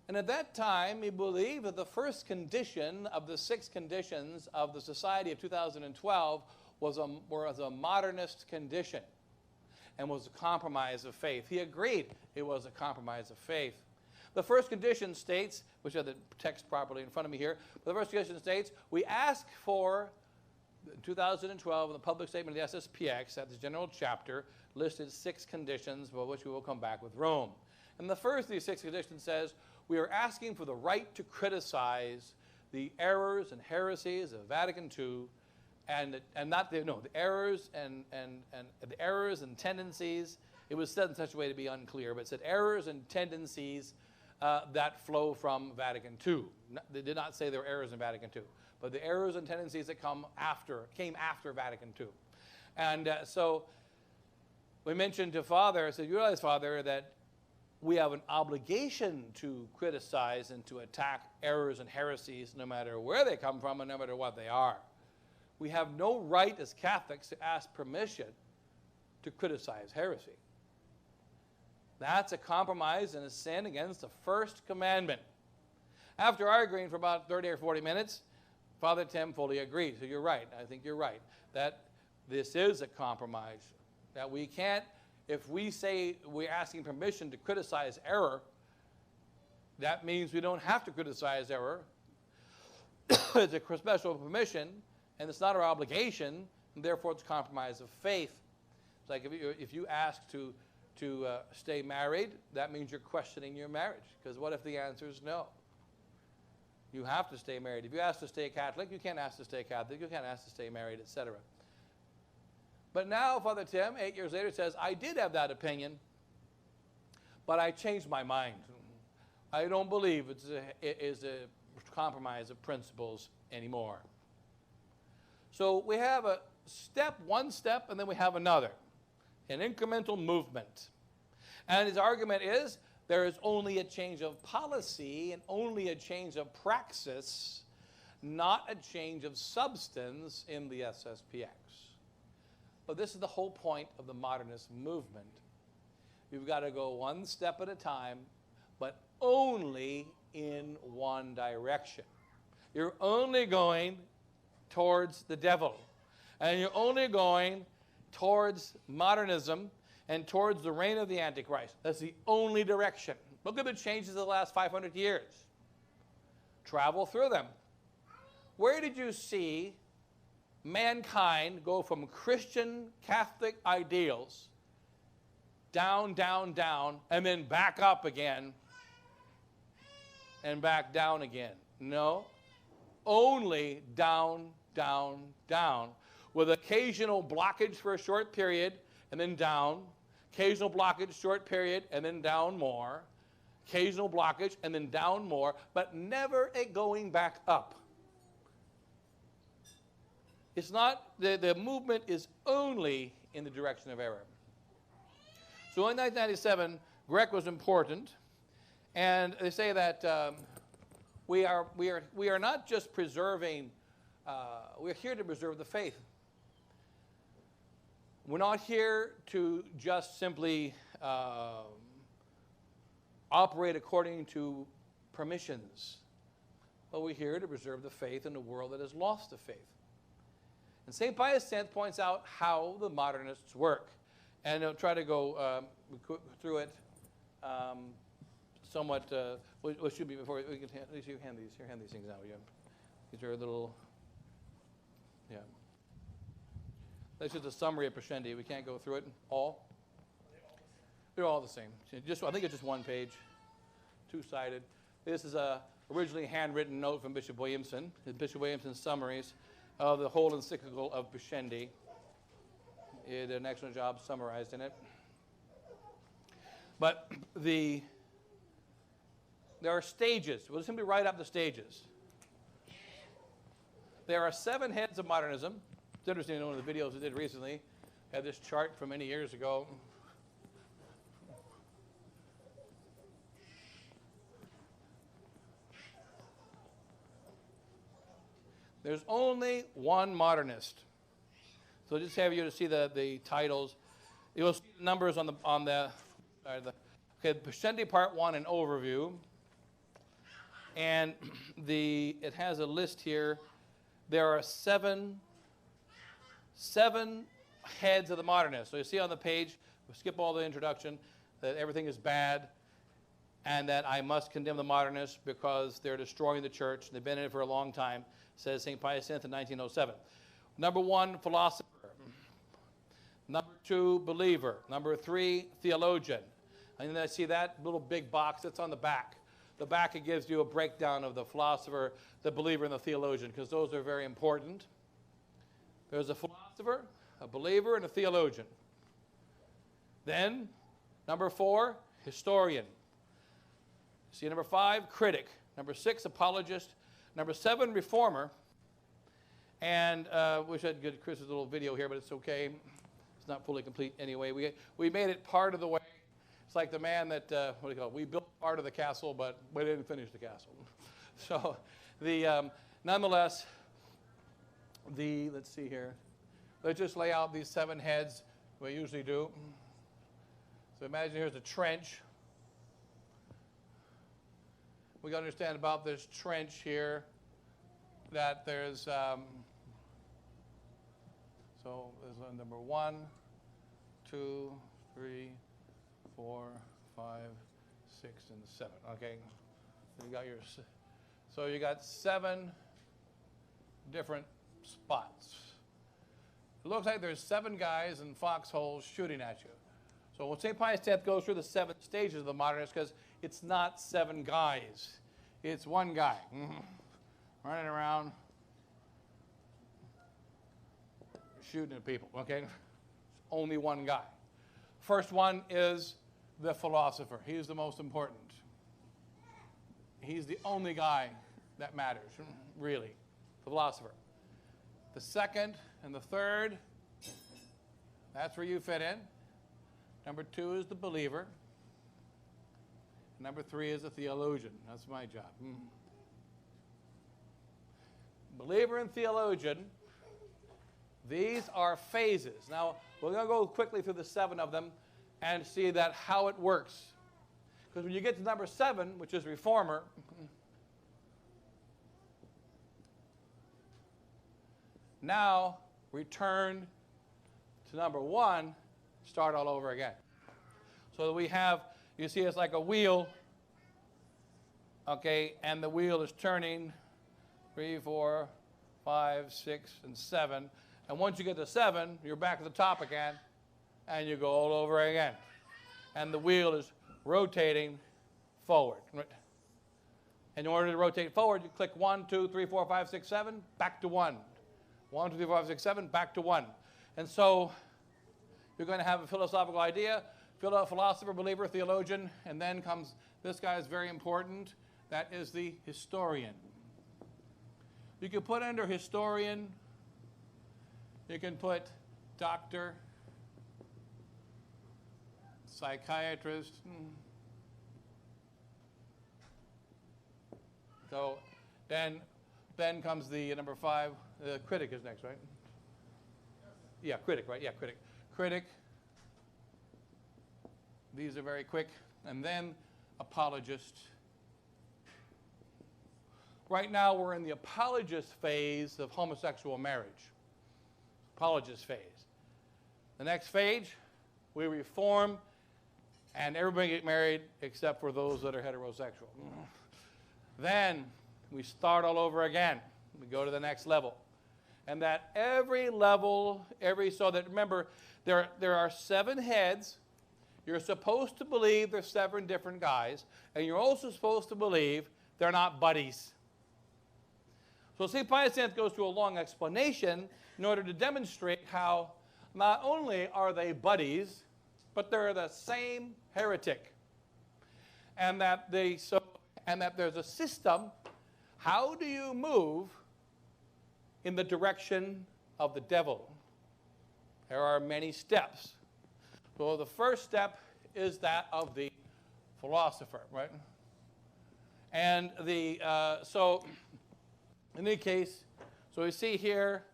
And at that time, he believed that the first condition of the 6 conditions of the Society of 2012 was a modernist condition and was a compromise of faith. He agreed it was a compromise of faith. The first condition states, which are the text properly in front of me here, but the first condition states, we ask for, in 2012, in the public statement of the SSPX, at the general chapter, listed 6 conditions for which we will come back with Rome. And the first of these 6 conditions says, we are asking for the right to criticize the errors and heresies of Vatican II, and not the errors and the errors and tendencies. It was said in such a way to be unclear, but it said errors and tendencies that flow from Vatican II. They did not say there were errors in Vatican II, but the errors and tendencies that came after Vatican II. And so we mentioned to Father, I said, you realize, Father, that we have an obligation to criticize and to attack errors and heresies no matter where they come from and no matter what they are. We have no right as Catholics to ask permission to criticize heresy. That's a compromise and a sin against the first commandment. After arguing for about 30 or 40 minutes, Father Tim fully agreed. So you're right. I think you're right. That this is a compromise. That we can't, if we say we're asking permission to criticize error, that means we don't have to criticize error. It's a special permission, and it's not our obligation, and therefore it's a compromise of faith. It's like if you ask to stay married, that means you're questioning your marriage, because what if the answer is no? You have to stay married. If you ask to stay Catholic, you can't ask to stay Catholic, you can't ask to stay married, etc. But now Father Tim, 8 years later, says, I did have that opinion, but I changed my mind. I don't believe it is a compromise of principles anymore. So we have a step, one step, and then we have another, an incremental movement. And his argument is there is only a change of policy and only a change of praxis, not a change of substance in the SSPX. But this is the whole point of the modernist movement. You've got to go one step at a time, but only in one direction. You're only going towards the devil. And you're only going towards modernism and towards the reign of the Antichrist. That's the only direction. Look at the changes of the last 500 years. Travel through them. Where did you see mankind go from Christian Catholic ideals down, down, down, and then back up again and back down again? No. Only down, down, down, with occasional blockage for a short period and then down, occasional blockage, short period, and then down more, occasional blockage, and then down more, but never a going back up. It's not, the movement is only in the direction of error. So in 1997, Grec was important, and they say that we are not just preserving, we're here to preserve the faith. We're not here to just simply operate according to permissions, but we're here to preserve the faith in a world that has lost the faith. And St. Pius X points out how the modernists work. And I'll try to go through it somewhat. What should be before we can at least you hand these things out. Yeah. These are little. Yeah. That's just a summary of Pascendi. We can't go through it all. They're all the same. I think it's just one page, two-sided. This is a originally handwritten note from Bishop Williamson. Bishop Williamson's summaries of the whole encyclical of Pascendi. He did an excellent job summarized in it. But there are stages. We'll simply write up the stages. There are 7 heads of modernism. It's interesting in one of the videos I did recently. I had this chart from many years ago. There's only one modernist. So I'll just have you to see the titles. You'll see the numbers on the okay, Pascendi Part 1, an overview. And it has a list here. There are seven heads of the modernists. So you see on the page, we'll skip all the introduction, that everything is bad and that I must condemn the modernists because they're destroying the church. They've been in it for a long time, says St. Pius X in 1907. Number 1, philosopher. Number 2, believer. Number 3, theologian. And then I see that little big box that's on the back. The back, it gives you a breakdown of the philosopher, the believer, and the theologian, because those are very important. There's a philosopher, a believer, and a theologian. Then, number 4, historian. See number 5, critic. Number 6, apologist. Number 7, reformer. And wish I'd get Chris's little video here, but it's okay. It's not fully complete anyway. We made it part of the way. It's like the man that, what do you call it? We built part of the castle, but we didn't finish the castle. So, nonetheless, let's see here. Let's just lay out these 7 heads we usually do. So imagine here's a trench. We got to understand about this trench here that there's, so there's number 1, 2, 3, 4, 5, 6, and 7. Okay, so you got 7 different spots. It looks like there's 7 guys in foxholes shooting at you. So when St. Pius X goes through the 7 stages of the modernists, because it's not 7 guys, it's one guy running around shooting at people. Okay, only one guy. First one is the philosopher. He's the most important. He's the only guy that matters, really, the philosopher. The second and the third, that's where you fit in. Number 2 is the believer. Number 3 is the theologian. That's my job. Believer and theologian, these are phases. Now, we're going to go quickly through the 7 of them and see that how it works. Because when you get to number 7, which is reformer, now return to number 1, start all over again. So we have, you see it's like a wheel, okay, and the wheel is turning 3, 4, 5, 6, and 7. And once you get to 7, you're back at the top again, and you go all over again. And the wheel is rotating forward. And in order to rotate forward, you click 1, 2, 3, 4, 5, 6, 7, back to 1. 1, 2, 3, 4, 5, 6, 7, back to 1. And so you're going to have a philosophical idea, philosopher, believer, theologian, and then comes, this guy is very important, that is the historian. You can put under historian, you can put doctor, psychiatrist. So then comes the number 5, the critic is next, right? Yeah, critic, right? Yeah, critic. Critic. These are very quick. And then apologist. Right now we're in the apologist phase of homosexual marriage. Apologist phase. The next phase, we reform, and everybody get married except for those that are heterosexual. Then we start all over again. We go to the next level. And that every level, so that, remember, there are 7 heads. You're supposed to believe there's 7 different guys, and you're also supposed to believe they're not buddies. So St. Pius X goes through a long explanation in order to demonstrate how not only are they buddies, but they're the same heretic. And that there's a system. How do you move in the direction of the devil? There are many steps. So the first step is that of the philosopher, right? And so in any case, so we see here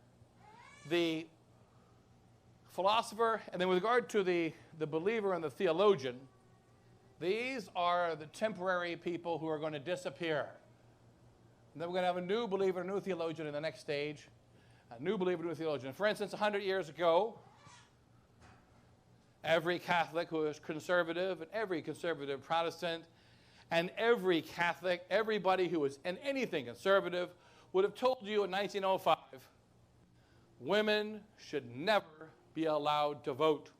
the philosopher, and then with regard to the believer and the theologian, these are the temporary people who are going to disappear. And then we're going to have a new believer, a new theologian in the next stage, a new believer, a new theologian. For instance, 100 years ago, every Catholic who is conservative, and every conservative Protestant, and every Catholic, everybody who is in anything conservative, would have told you in 1905, women should never be allowed to vote.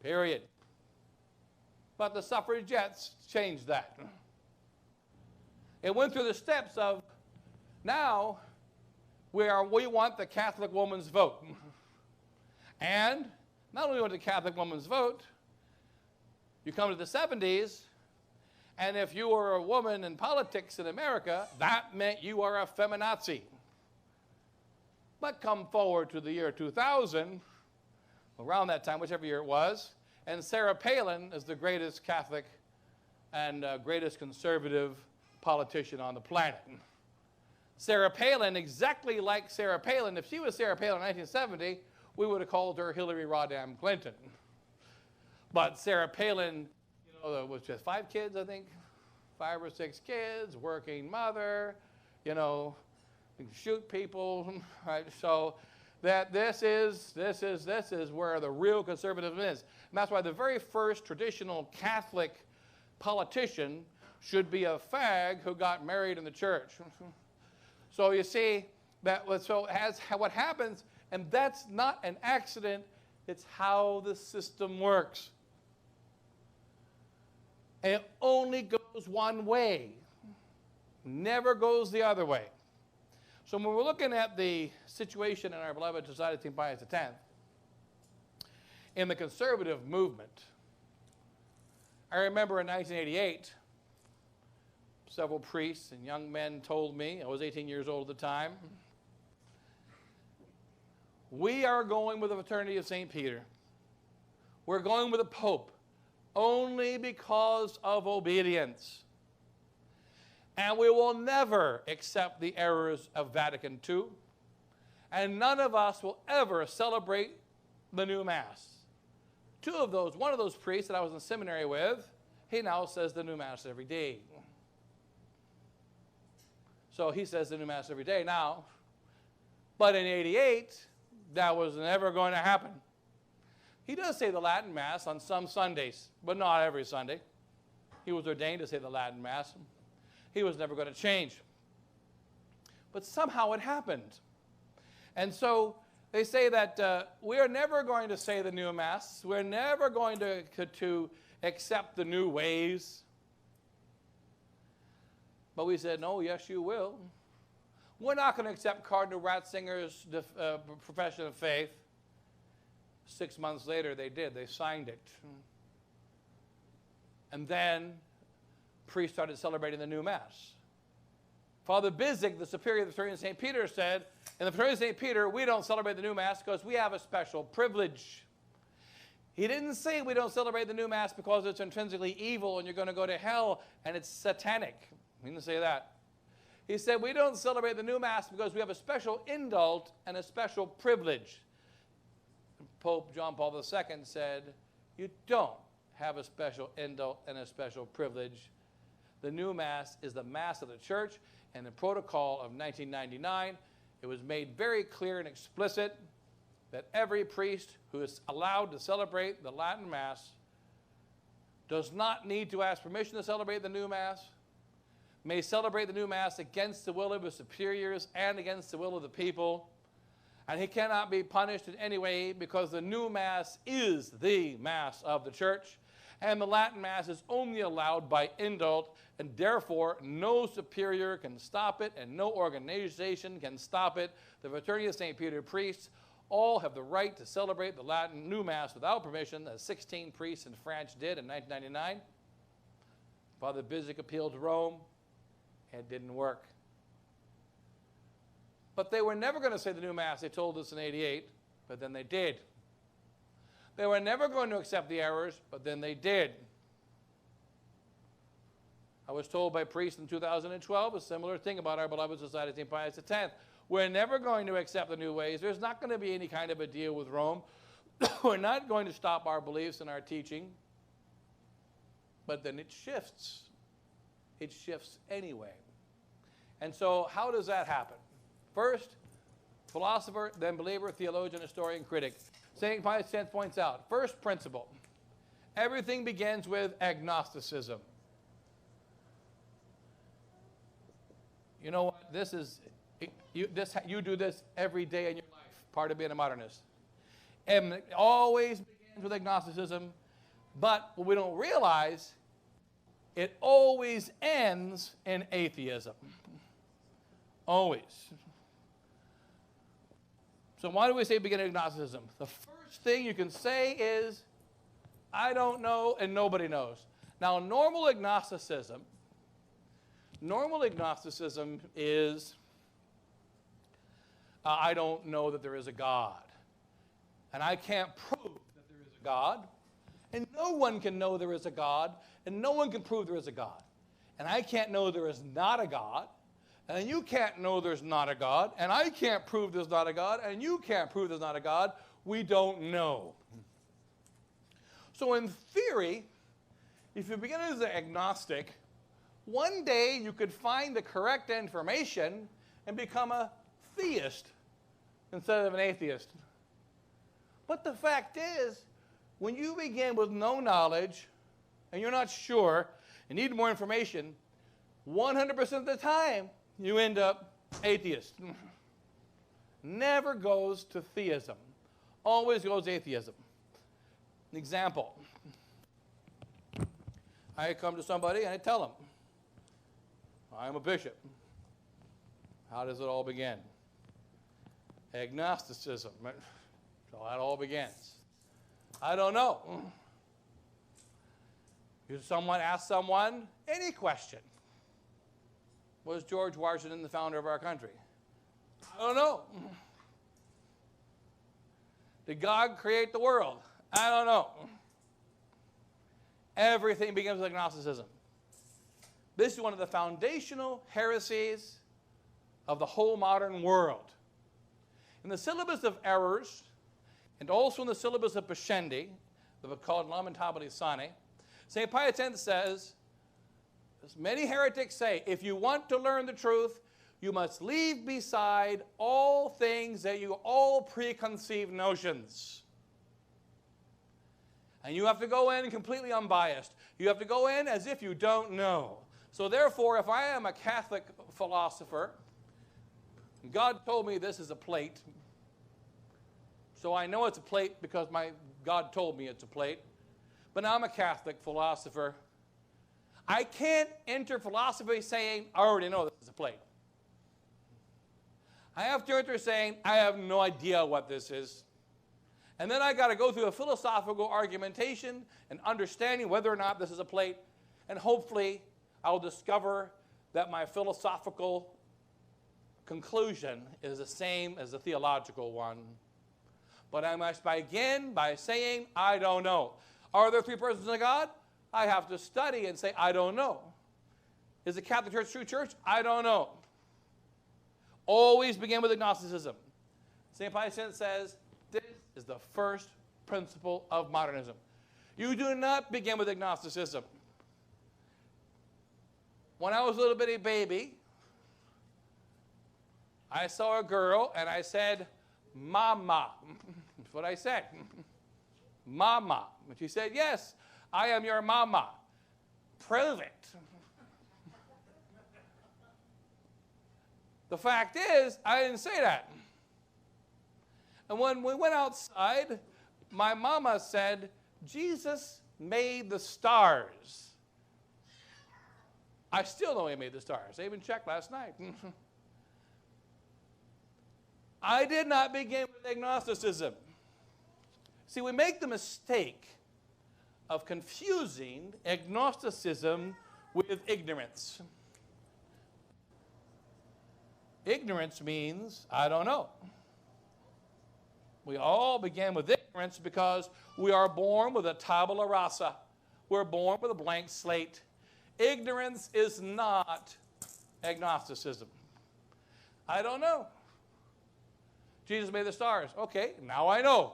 Period. But the suffragettes changed that. It went through the steps of, now we want the Catholic woman's vote. And not only want the Catholic woman's vote, you come to the 70s, and if you were a woman in politics in America, that meant you are a feminazi. But come forward to the year 2000, around that time, whichever year it was, and Sarah Palin is the greatest Catholic and greatest conservative politician on the planet. Sarah Palin, exactly like Sarah Palin, if she was Sarah Palin in 1970, we would have called her Hillary Rodham Clinton. But Sarah Palin, was just 5 kids, I think, 5 or 6 kids, working mother, shoot people, right? So that this is where the real conservatism is. And that's why the very first traditional Catholic politician should be a fag who got married in the church. So you see, what happens, and that's not an accident, it's how the system works. And it only goes one way, never goes the other way. So when we're looking at the situation in our beloved Society of St. Pius X, in the conservative movement, I remember in 1988, several priests and young men told me, I was 18 years old at the time, we are going with the fraternity of St. Peter. We're going with the Pope only because of obedience. And we will never accept the errors of Vatican II. And none of us will ever celebrate the new Mass. One of those priests that I was in seminary with, he now says the new Mass every day. So he says the new Mass every day now. But in '88, that was never going to happen. He does say the Latin Mass on some Sundays, but not every Sunday. He was ordained to say the Latin Mass. He was never going to change. But somehow it happened. And so they say that we are never going to say the new Mass. We're never going to accept the new ways. But we said, no, yes, you will. We're not going to accept Cardinal Ratzinger's profession of faith. 6 months later, they did. They signed it. And then priests started celebrating the new Mass. Father Bizig, the superior of the fraternity of St. Peter, said, in the fraternity of St. Peter, we don't celebrate the new Mass because we have a special privilege. He didn't say we don't celebrate the new Mass because it's intrinsically evil and you're going to go to hell and it's satanic. He didn't say that. He said we don't celebrate the new Mass because we have a special indult and a special privilege. Pope John Paul II said, you don't have a special indult and a special privilege. The new Mass is the Mass of the Church, and the protocol of 1999, it was made very clear and explicit that every priest who is allowed to celebrate the Latin Mass does not need to ask permission to celebrate the new Mass, may celebrate the new Mass against the will of his superiors and against the will of the people, and he cannot be punished in any way because the new Mass is the Mass of the Church, and the Latin Mass is only allowed by indult, and therefore no superior can stop it and no organization can stop it. The fraternity of St. Peter priests all have the right to celebrate the Latin new Mass without permission, as 16 priests in France did in 1999. Father Bizig appealed to Rome. It didn't work. But they were never going to say the new Mass. They told us in '88, but then they did. They were never going to accept the errors, but then they did. I was told by priests in 2012 a similar thing about our beloved Society of St. Pius X. We're never going to accept the new ways. There's not going to be any kind of a deal with Rome. We're not going to stop our beliefs and our teaching. But then it shifts. It shifts anyway. And so how does that happen? First, philosopher, then believer, theologian, historian, critic. St. Pius X points out, first principle, everything begins with agnosticism. You know what? You do this every day in your life, part of being a modernist. And it always begins with agnosticism, but what we don't realize, it always ends in atheism. Always. So why do we say begin agnosticism? The first thing you can say is, I don't know and nobody knows. Now, normal agnosticism is, I don't know that there is a God. And I can't prove that there is a God. And no one can know there is a God. And no one can prove there is a God. And I can't know there is not a God. And you can't know there's not a God. And I can't prove there's not a God. And you can't prove there's not a God. We don't know. So in theory, if you begin as an agnostic, one day you could find the correct information and become a theist instead of an atheist. But the fact is, when you begin with no knowledge and you're not sure and need more information, 100% of the time you end up atheist. Never goes to theism. Always goes atheism. An example. I come to somebody and I tell them, I'm a bishop. How does it all begin? Agnosticism. So that all begins. I don't know. Someone asks someone any question. Was George Washington the founder of our country? I don't know. Did God create the world? I don't know. Everything begins with agnosticism. This is one of the foundational heresies of the whole modern world. In the syllabus of errors, and also in the syllabus of Pascendi, the book called Lamentabili Sane, St. Pius X says, as many heretics say, if you want to learn the truth, you must leave beside all things that you all preconceived notions. And you have to go in completely unbiased. You have to go in as if you don't know. So therefore, if I am a Catholic philosopher, God told me this is a plate, so I know it's a plate because God told me it's a plate. But now I'm a Catholic philosopher. I can't enter philosophy saying, I already know this is a plate. I have to enter saying, I have no idea what this is. And then I got to go through a philosophical argumentation and understanding whether or not this is a plate. And hopefully, I'll discover that my philosophical conclusion is the same as the theological one. But I must begin by saying, I don't know. Are there three persons in God? I have to study and say, I don't know. Is the Catholic Church true church? I don't know. Always begin with agnosticism. St. Pius X says, this is the first principle of modernism. You do not begin with agnosticism. When I was a little bitty baby, I saw a girl and I said, Mama. That's what I said. Mama. And she said, yes, I am your mama. Prove it. The fact is, I didn't say that. And when we went outside, my mama said, Jesus made the stars. I still know he made the stars. I even checked last night. I did not begin with agnosticism. See, we make the mistake of confusing agnosticism with ignorance. Ignorance means, I don't know. We all begin with ignorance because we are born with a tabula rasa. We're born with a blank slate. Ignorance is not agnosticism. I don't know. Jesus made the stars. Okay, now I know.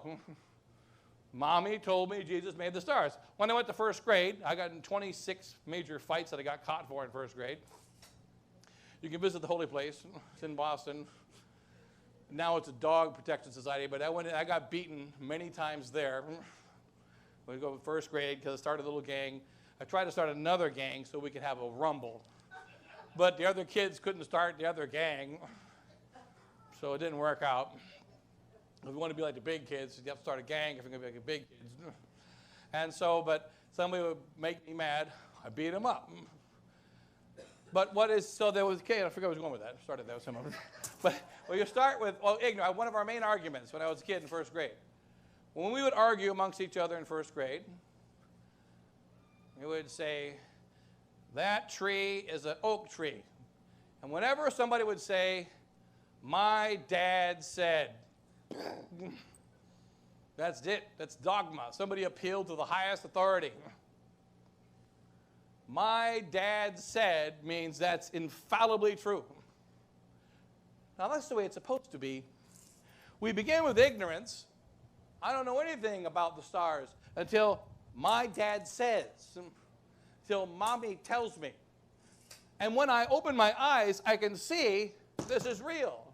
Mommy told me Jesus made the stars. When I went to first grade, I got in 26 major fights that I got caught for in first grade. You can visit the Holy Place. It's in Boston. Now it's a dog protection society, but I got beaten many times there. We go to first grade because I started a little gang. I tried to start another gang so we could have a rumble. But the other kids couldn't start the other gang, so it didn't work out. If you want to be like the big kids, you have to start a gang if you're going to be like the big kids. And so, but somebody would make me mad. I beat them up. But so there was, okay, I forgot where I was going with that. I started that with someone. But well, you start with, ignorance. One of our main arguments when I was a kid in first grade. When we would argue amongst each other in first grade, we would say, that tree is an oak tree. And whenever somebody would say, my dad said, that's it. That's dogma. Somebody appealed to the highest authority. My dad said means that's infallibly true. Now, that's the way it's supposed to be. We begin with ignorance. I don't know anything about the stars until my dad says, until mommy tells me. And when I open my eyes, I can see this is real.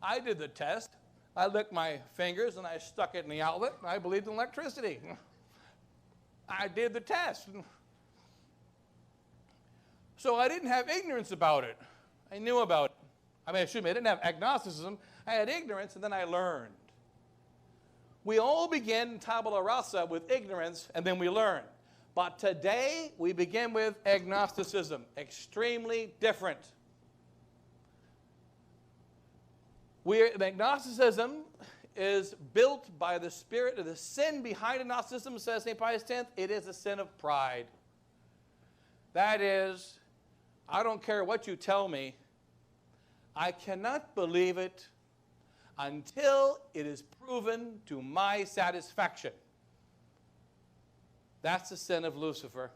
I did the test. I licked my fingers and I stuck it in the outlet. And I believed in electricity. I did the test. So I didn't have ignorance about it. I knew about it. I didn't have agnosticism. I had ignorance, and then I learned. We all begin tabula rasa with ignorance, and then we learn. But today, we begin with agnosticism. Extremely different. Agnosticism is built by the spirit of the sin behind agnosticism, says St. Pius X. It is a sin of pride. That is, I don't care what you tell me. I cannot believe it until it is proven to my satisfaction. That's the sin of Lucifer.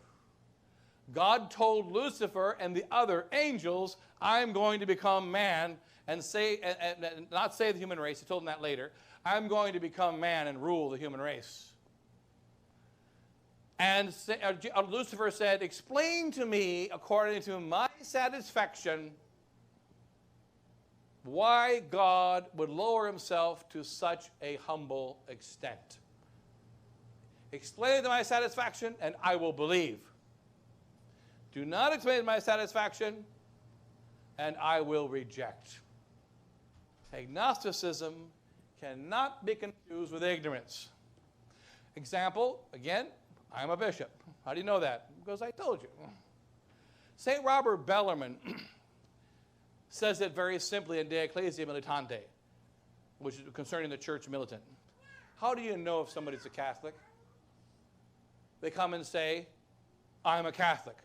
God told Lucifer and the other angels, I'm going to become man and not save the human race. He told them that later. I'm going to become man and rule the human race. And Lucifer said, explain to me, according to my satisfaction, why God would lower himself to such a humble extent. Explain it to my satisfaction, and I will believe. Do not explain it to my satisfaction, and I will reject. Agnosticism cannot be confused with ignorance. Example, again, I'm a bishop. How do you know that? Because I told you. St. Robert Bellarmine says it very simply in De Ecclesia Militante, which is concerning the church militant. How do you know if somebody's a Catholic? They come and say, I'm a Catholic.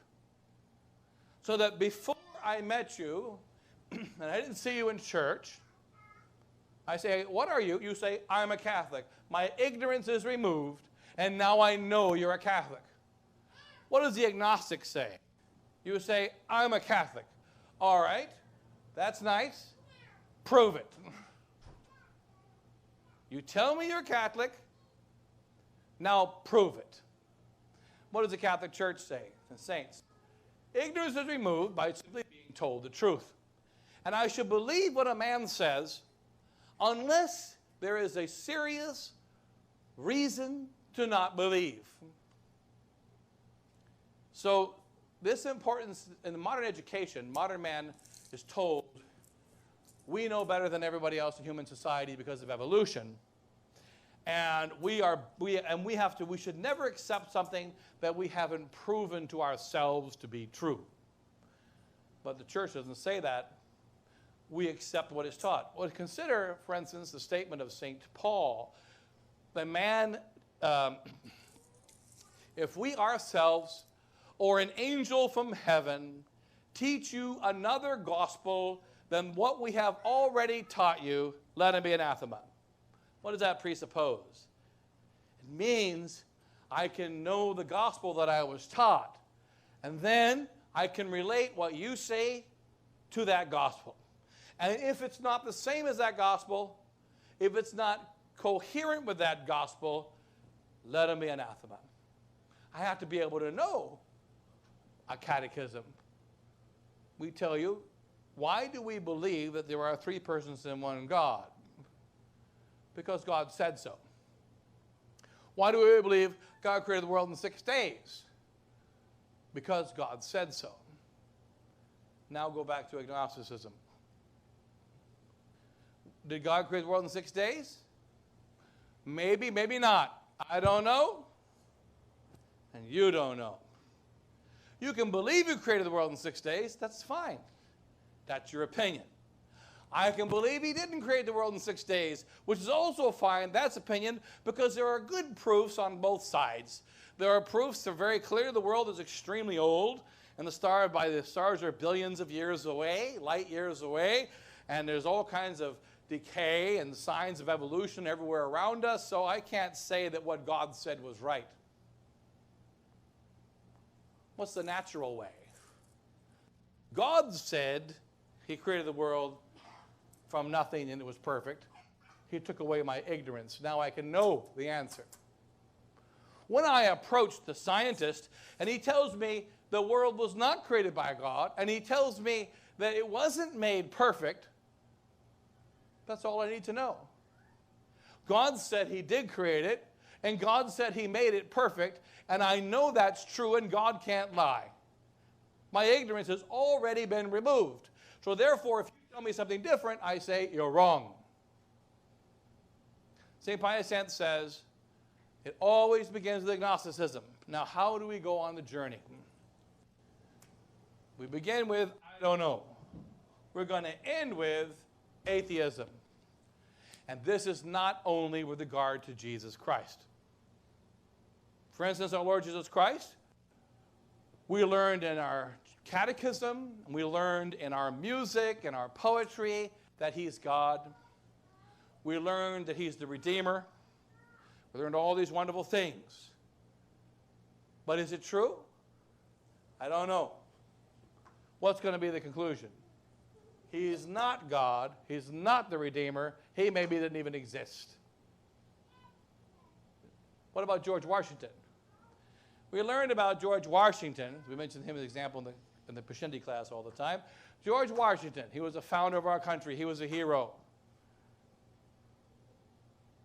So that before I met you, and I didn't see you in church, I say, what are you? You say, I'm a Catholic. My ignorance is removed, and now I know you're a Catholic. What does the agnostic say? You say, I'm a Catholic. All right, that's nice. Prove it. You tell me you're Catholic, now prove it. What does the Catholic Church say? The saints. Ignorance is removed by simply being told the truth. And I should believe what a man says unless there is a serious reason to not believe. So this importance in the modern education, modern man is told we know better than everybody else in human society because of evolution. And we should never accept something that we haven't proven to ourselves to be true. But the church doesn't say that. We accept what is taught. Well, consider, for instance, the statement of St. Paul. The man, if we ourselves or an angel from heaven teach you another gospel than what we have already taught you, let him be anathema. What does that presuppose? It means I can know the gospel that I was taught, and then I can relate what you say to that gospel. And if it's not the same as that gospel, if it's not coherent with that gospel, let him be anathema. I have to be able to know a catechism. We tell you, why do we believe that there are three persons in one God? Because God said so. Why do we believe God created the world in 6 days? Because God said so. Now go back to agnosticism. Did God create the world in 6 days? Maybe, maybe not. I don't know, and you don't know. You can believe you created the world in 6 days. That's fine. That's your opinion. I can believe he didn't create the world in 6 days, which is also fine. That's opinion, because there are good proofs on both sides. There are proofs that are very clear the world is extremely old, and the stars are billions of years away, light years away, and there's all kinds of decay and signs of evolution everywhere around us, so I can't say that what God said was right. What's the natural way? God said he created the world from nothing and it was perfect. He took away my ignorance. Now I can know the answer. When I approach the scientist and he tells me the world was not created by God and he tells me that it wasn't made perfect, that's all I need to know. God said he did create it, and God said he made it perfect, and I know that's true, and God can't lie. My ignorance has already been removed. So therefore, if you tell me something different, I say, you're wrong. St. Pius X says, it always begins with agnosticism. Now, how do we go on the journey? We begin with, I don't know. We're going to end with atheism. And this is not only with regard to Jesus Christ. For instance, our Lord Jesus Christ, we learned in our catechism, and we learned in our music and our poetry that he's God. We learned that he's the Redeemer. We learned all these wonderful things. But is it true? I don't know. What's going to be the conclusion? He's not God. He's not the Redeemer. He maybe didn't even exist. What about George Washington? We learned about George Washington. We mentioned him as an example in the Pashindi class all the time. George Washington, he was a founder of our country. He was a hero.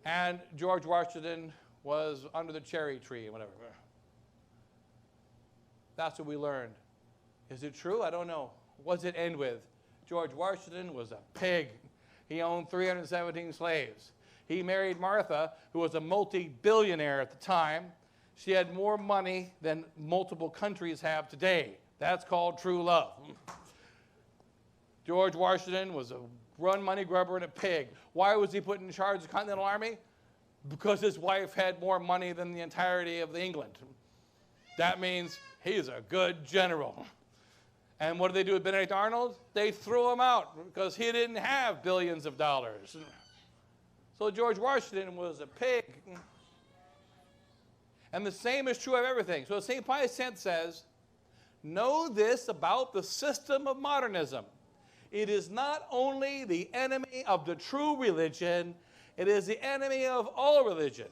And George Washington was under the cherry tree and whatever. That's what we learned. Is it true? I don't know. What does it end with? George Washington was a pig. He owned 317 slaves. He married Martha, who was a multi-billionaire at the time. She had more money than multiple countries have today. That's called true love. George Washington was a run money grubber and a pig. Why was he put in charge of the Continental Army? Because his wife had more money than the entirety of England. That means he's a good general. And what did they do with Benedict Arnold? They threw him out because he didn't have billions of dollars. So George Washington was a pig. And the same is true of everything. So St. Pius X says, know this about the system of modernism. It is not only the enemy of the true religion, it is the enemy of all religion.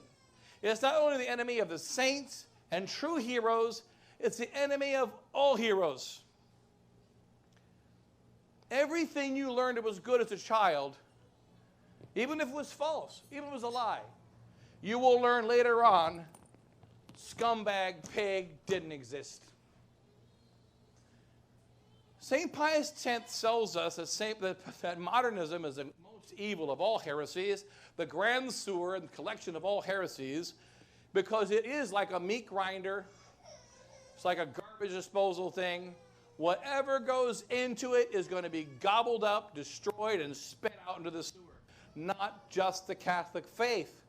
It's not only the enemy of the saints and true heroes, it's the enemy of all heroes. Everything you learned that was good as a child, even if it was false, even if it was a lie, you will learn later on, scumbag, pig, didn't exist. St. Pius X tells us that modernism is the most evil of all heresies, the grand sewer and collection of all heresies, because it is like a meat grinder. It's like a garbage disposal thing. Whatever goes into it is going to be gobbled up, destroyed, and spit out into the sewer. Not just the Catholic faith.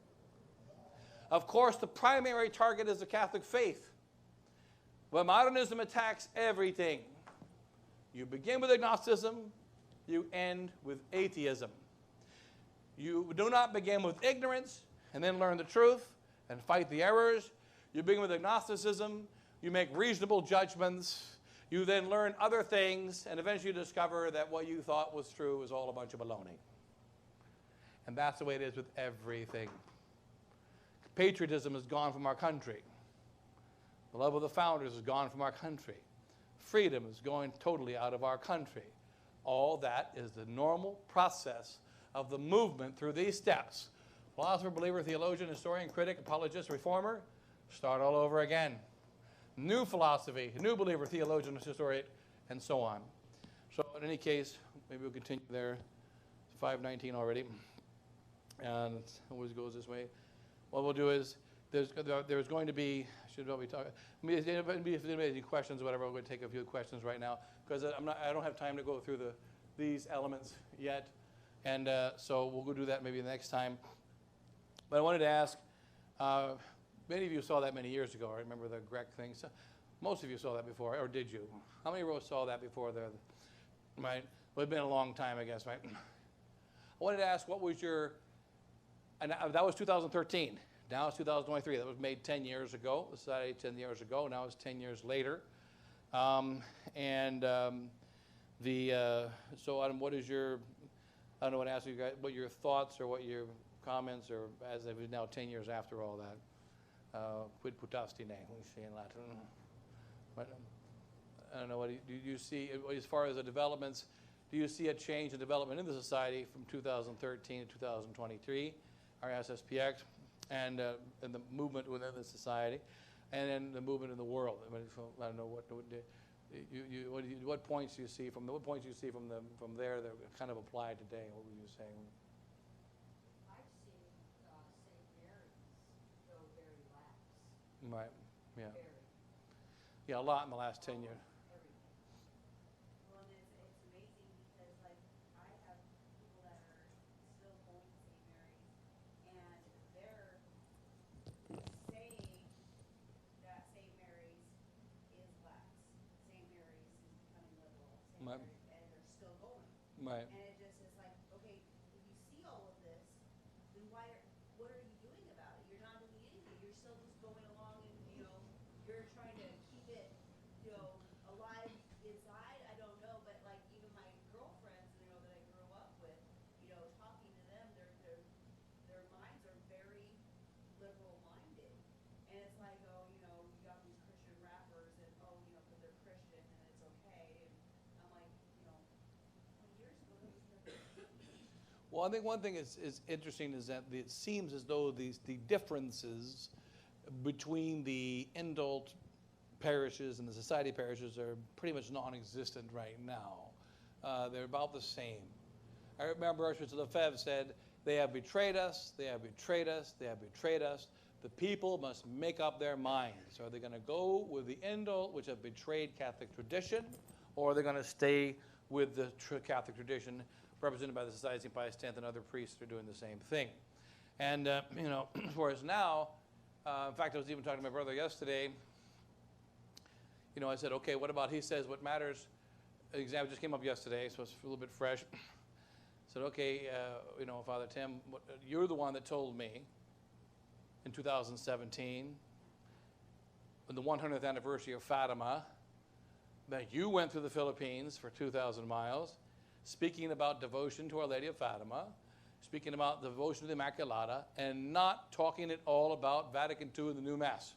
Of course, the primary target is the Catholic faith. But modernism attacks everything. You begin with agnosticism, you end with atheism. You do not begin with ignorance and then learn the truth and fight the errors. You begin with agnosticism, you make reasonable judgments, you then learn other things, and eventually you discover that what you thought was true is all a bunch of baloney. And that's the way it is with everything. Patriotism is gone from our country. The love of the founders is gone from our country. Freedom is going totally out of our country. All that is the normal process of the movement through these steps. Philosopher, believer, theologian, historian, critic, apologist, reformer, start all over again. New philosophy, new believer, theologian, historian, and so on. So in any case, maybe we'll continue there. It's 5:19 already. And it always goes this way. What we'll do is, there's going to be, should we talk? If anybody has any questions or whatever, we're going to take a few questions right now, because I don't have time to go through these elements yet. And so we'll go do that maybe the next time. But I wanted to ask, many of you saw that many years ago. I remember the Grec thing. So most of you saw that before, or did you? How many of you saw that before? Right? Well, it's been a long time, I guess, right? I wanted to ask, what was your, and that was 2013. Now it's 2023. That was made 10 years ago. The society 10 years ago. Now it's 10 years later. So what is your, I don't know what to ask you guys, what your thoughts or what your comments, or as it is now 10 years after all that. Quid putasti ne, we say in Latin. But, I don't know, what do you see, as far as the developments, do you see a change in development in the society from 2013 to 2023, our SSPX, and the movement within the society, and then the movement in the world? I mean, so I don't know what points do you see from from there that kind of apply today? What were you saying?
I've seen St. Mary's go very lax.
Right. Yeah.
Very.
Yeah, a lot in the last 10 years.
Well, and it's amazing because, like, I have people that are still going to St. Mary's, and they're saying that St. Mary's is lax. St. Mary's is still just going along and, you know, you're trying to keep it, you know, alive inside? I don't know, but like even my girlfriends, you know, that I grew up with, you know, talking to them, their minds are very liberal minded. And it's like, oh, you know, you got these Christian rappers and, oh, you know, because they're Christian and it's okay. And I'm like, you know, 20 years ago, that was never.
Well, I think one thing is interesting is that it seems as though the differences between the indult parishes and the society parishes are pretty much non-existent right now. They're about the same. I remember Archbishop Lefebvre said, they have betrayed us, they have betrayed us, they have betrayed us. The people must make up their minds. Are they going to go with the indult, which have betrayed Catholic tradition, or are they going to stay with the Catholic tradition represented by the Society of St. Pius X and other priests that are doing the same thing? And, you know, whereas now, in fact, I was even talking to my brother yesterday. You know, I said, okay, what about, he says, what matters, an example just came up yesterday, so it's a little bit fresh. I said, okay, you know, Father Tim, you're the one that told me in 2017, on the 100th anniversary of Fatima, that you went through the Philippines for 2,000 miles, speaking about devotion to Our Lady of Fatima, speaking about devotion to the Immaculata, and not talking at all about Vatican II and the new Mass.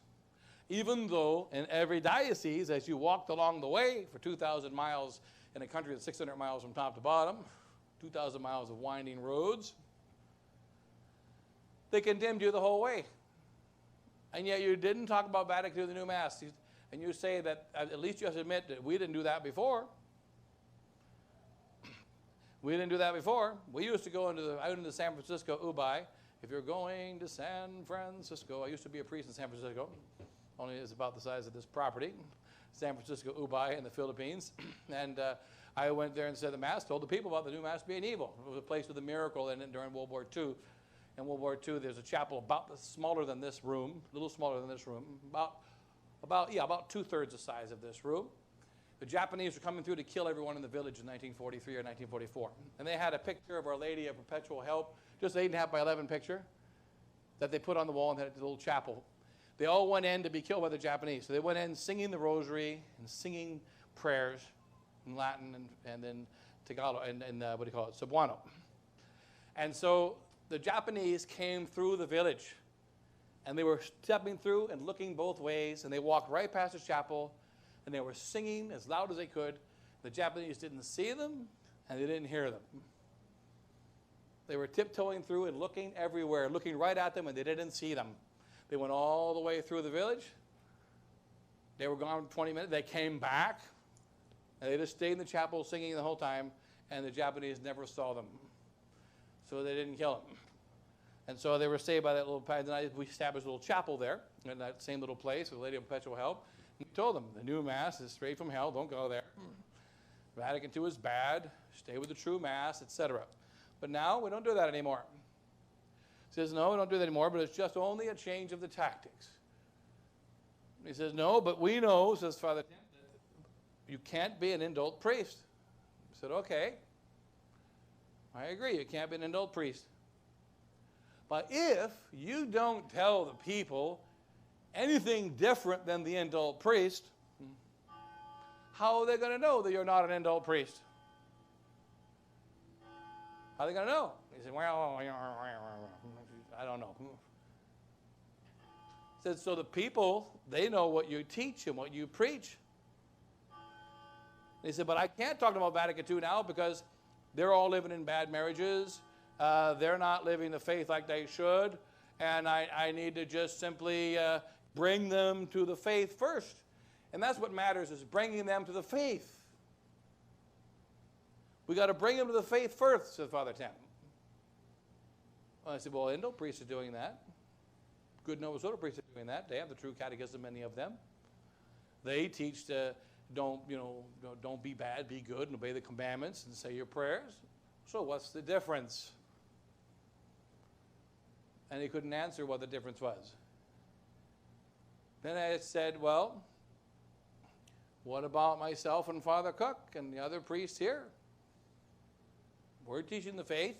Even though in every diocese, as you walked along the way for 2,000 miles in a country that's 600 miles from top to bottom, 2,000 miles of winding roads, they condemned you the whole way. And yet you didn't talk about Vatican II, the new Mass. And you say that at least you have to admit that we didn't do that before. We didn't do that before. We used to go out into San Francisco, Ubay. If you're going to San Francisco, I used to be a priest in San Francisco, only it's about the size of this property, San Francisco, Ubay in the Philippines. And I went there and said the Mass, told the people about the new Mass being evil. It was a place with a miracle in it during World War II. In World War II, there's a chapel about smaller than this room, a little smaller than this room, about 2/3 the size of this room. The Japanese were coming through to kill everyone in the village in 1943 or 1944. And they had a picture of Our Lady of Perpetual Help, just an 8.5 by 11 picture, that they put on the wall and had a little chapel. They all went in to be killed by the Japanese. So they went in singing the rosary and singing prayers in Latin and then Tagalog and Cebuano. And so the Japanese came through the village, and they were stepping through and looking both ways, and they walked right past the chapel, and they were singing as loud as they could. The Japanese didn't see them, and they didn't hear them. They were tiptoeing through and looking everywhere, looking right at them, and they didn't see them. They went all the way through the village. They were gone 20 minutes. They came back, and they just stayed in the chapel singing the whole time, and the Japanese never saw them. So they didn't kill them. And so they were saved by that little, we established a little chapel there in that same little place with Lady of Perpetual Help. And we told them, the new Mass is straight from hell, don't go there. Vatican II is bad, stay with the true Mass, etc. But now we don't do that anymore. He says, no, we don't do that anymore, but it's just only a change of the tactics. He says, no, but we know, says Father Tim, that you can't be an indult priest. I said, okay, I agree, you can't be an indult priest. But if you don't tell the people anything different than the indult priest, how are they going to know that you're not an indult priest? How are they going to know? He said, well, I don't know. He said, so the people, they know what you teach and what you preach. He said, but I can't talk about Vatican II now because they're all living in bad marriages. They're not living the faith like they should. And I need to just simply bring them to the faith first. And that's what matters, is bringing them to the faith. We got to bring them to the faith first, said Father Tim. Well, I said, well, indult priests are doing that. Good Nova Scotia priests are doing that. They have the true catechism, many of them. They teach to don't be bad, be good, and obey the commandments and say your prayers. So what's the difference? And he couldn't answer what the difference was. Then I said, well, what about myself and Father Cook and the other priests here? We're teaching the faith.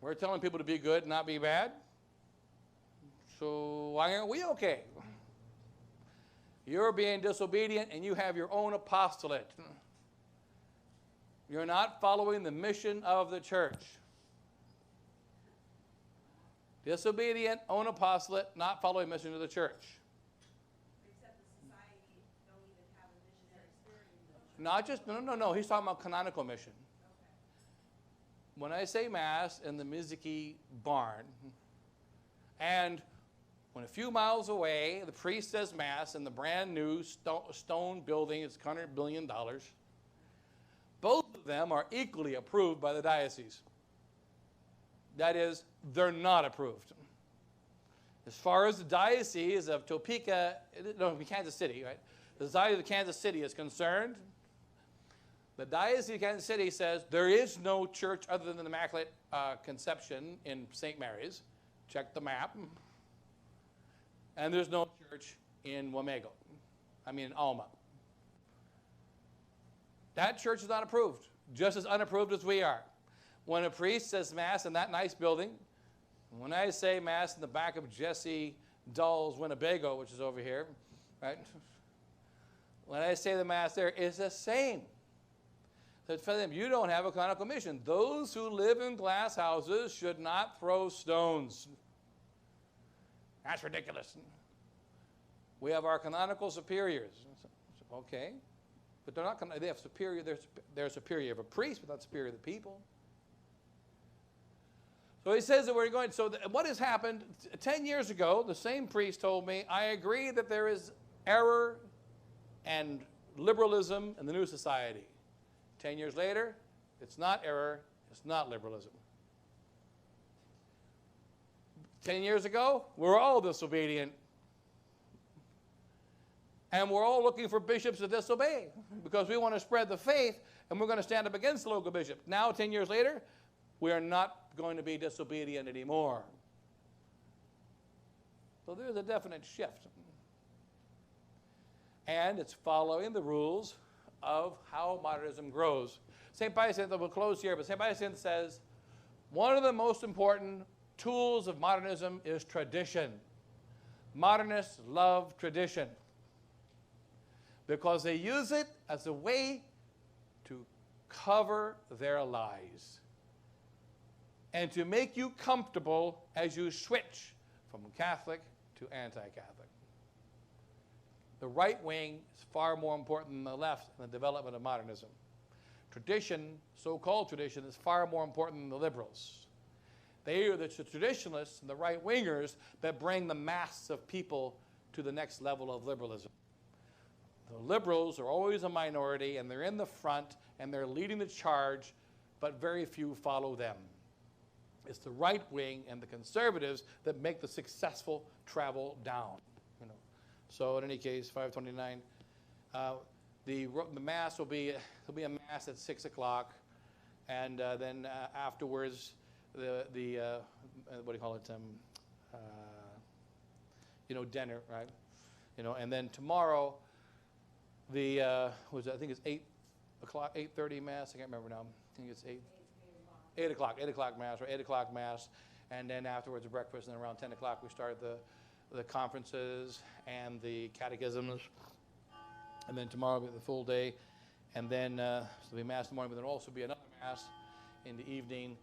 We're telling people to be good, not be bad. So why aren't we okay? You're being disobedient and you have your own apostolate. You're not following the mission of the church. Disobedient, own apostolate, not following the mission of the church.
Except the society don't even have a missionary spirit in them.
Not just, no. He's talking about canonical mission.
Okay.
When I say Mass in the Miziki barn, and when a few miles away, the priest says Mass in the brand new stone building, it's $100 billion, both of them are equally approved by the diocese. That is, they're not approved. As far as the diocese of Topeka, no, Kansas City, right? The diocese of Kansas City is concerned, the Diocese of Kansas City says there is no church other than the Immaculate Conception in St. Mary's. Check the map. And there's no church in in Alma. That church is not approved, just as unapproved as we are. When a priest says Mass in that nice building, when I say Mass in the back of Jesse Dull's Winnebago, which is over here, right? When I say the Mass there, it's the same. So for them, you don't have a canonical mission. Those who live in glass houses should not throw stones. That's ridiculous. We have our canonical superiors. Okay. But they're not, they have superior, they're superior of a priest, but not superior of the people. So he says that we're going, so what has happened, 10 years ago, the same priest told me, I agree that there is error and liberalism in the new society. 10 years later, it's not error, it's not liberalism. 10 years ago, we're all disobedient. And we're all looking for bishops to disobey because we want to spread the faith and we're going to stand up against the local bishop. Now, 10 years later, we are not going to be disobedient anymore. So there's a definite shift. And it's following the rules of how modernism grows. St. Pius, we'll close here, but St. Pius says, one of the most important tools of modernism is tradition. Modernists love tradition because they use it as a way to cover their lies and to make you comfortable as you switch from Catholic to anti-Catholic. The right wing is far more important than the left in the development of modernism. Tradition, so-called tradition, is far more important than the liberals. They are the traditionalists and the right-wingers that bring the mass of people to the next level of liberalism. The liberals are always a minority, and they're in the front, and they're leading the charge, but very few follow them. It's the right wing and the conservatives that make the successful travel down. You know. So in any case, 529, the mass will be a mass at 6 o'clock, and then afterwards the what do you call it? Dinner, right? And then tomorrow I think it's 8 o'clock, 8:30 mass. I can't remember now. I think it's 8 o'clock mass, or 8 o'clock mass, and then afterwards a breakfast, and then around 10 o'clock we start the conferences and the catechisms, and then tomorrow will be the full day, and then so there'll be mass in the morning, but there'll also be another mass in the evening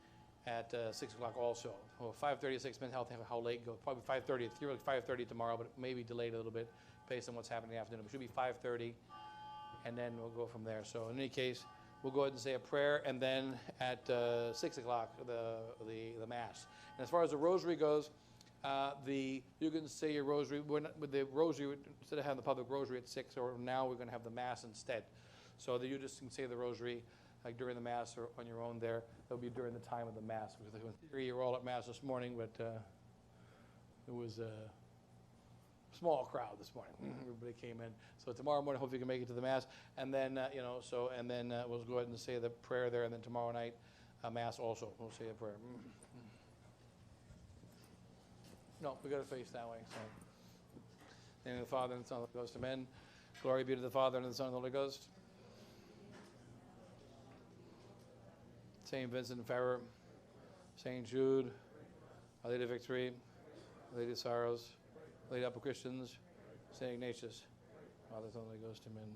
at 6 o'clock also. Well, 5:30 to 6, depends how late it goes. Probably 5:30, theoretically 5:30 tomorrow, but it may be delayed a little bit based on what's happening in the afternoon. It should be 5:30, and then we'll go from there. So in any case, we'll go ahead and say a prayer, and then at 6 o'clock, the Mass. And as far as the rosary goes, you can say your rosary, with the rosary, instead of having the public rosary at 6, or now we're going to have the Mass instead. So that you just can say the rosary like during the Mass or on your own there. It'll be during the time of the Mass. Because in theory, you were all at Mass this morning, but it was a small crowd this morning. Everybody came in. So tomorrow morning, hopefully you can make it to the Mass. And then, we'll go ahead and say the prayer there. And then tomorrow night, Mass also. We'll say a prayer. No, we got to face that way. So, in the name of the Father, and the Son, and the Holy Ghost. Amen. Glory be to the Father, and to the Son, and the Holy Ghost. St. Vincent and Ferrer, St. Jude, Our Lady of Victory, Lady of Sorrows, Lady Apple Christians, St. Ignatius. Father, Son, Holy Ghost, amen.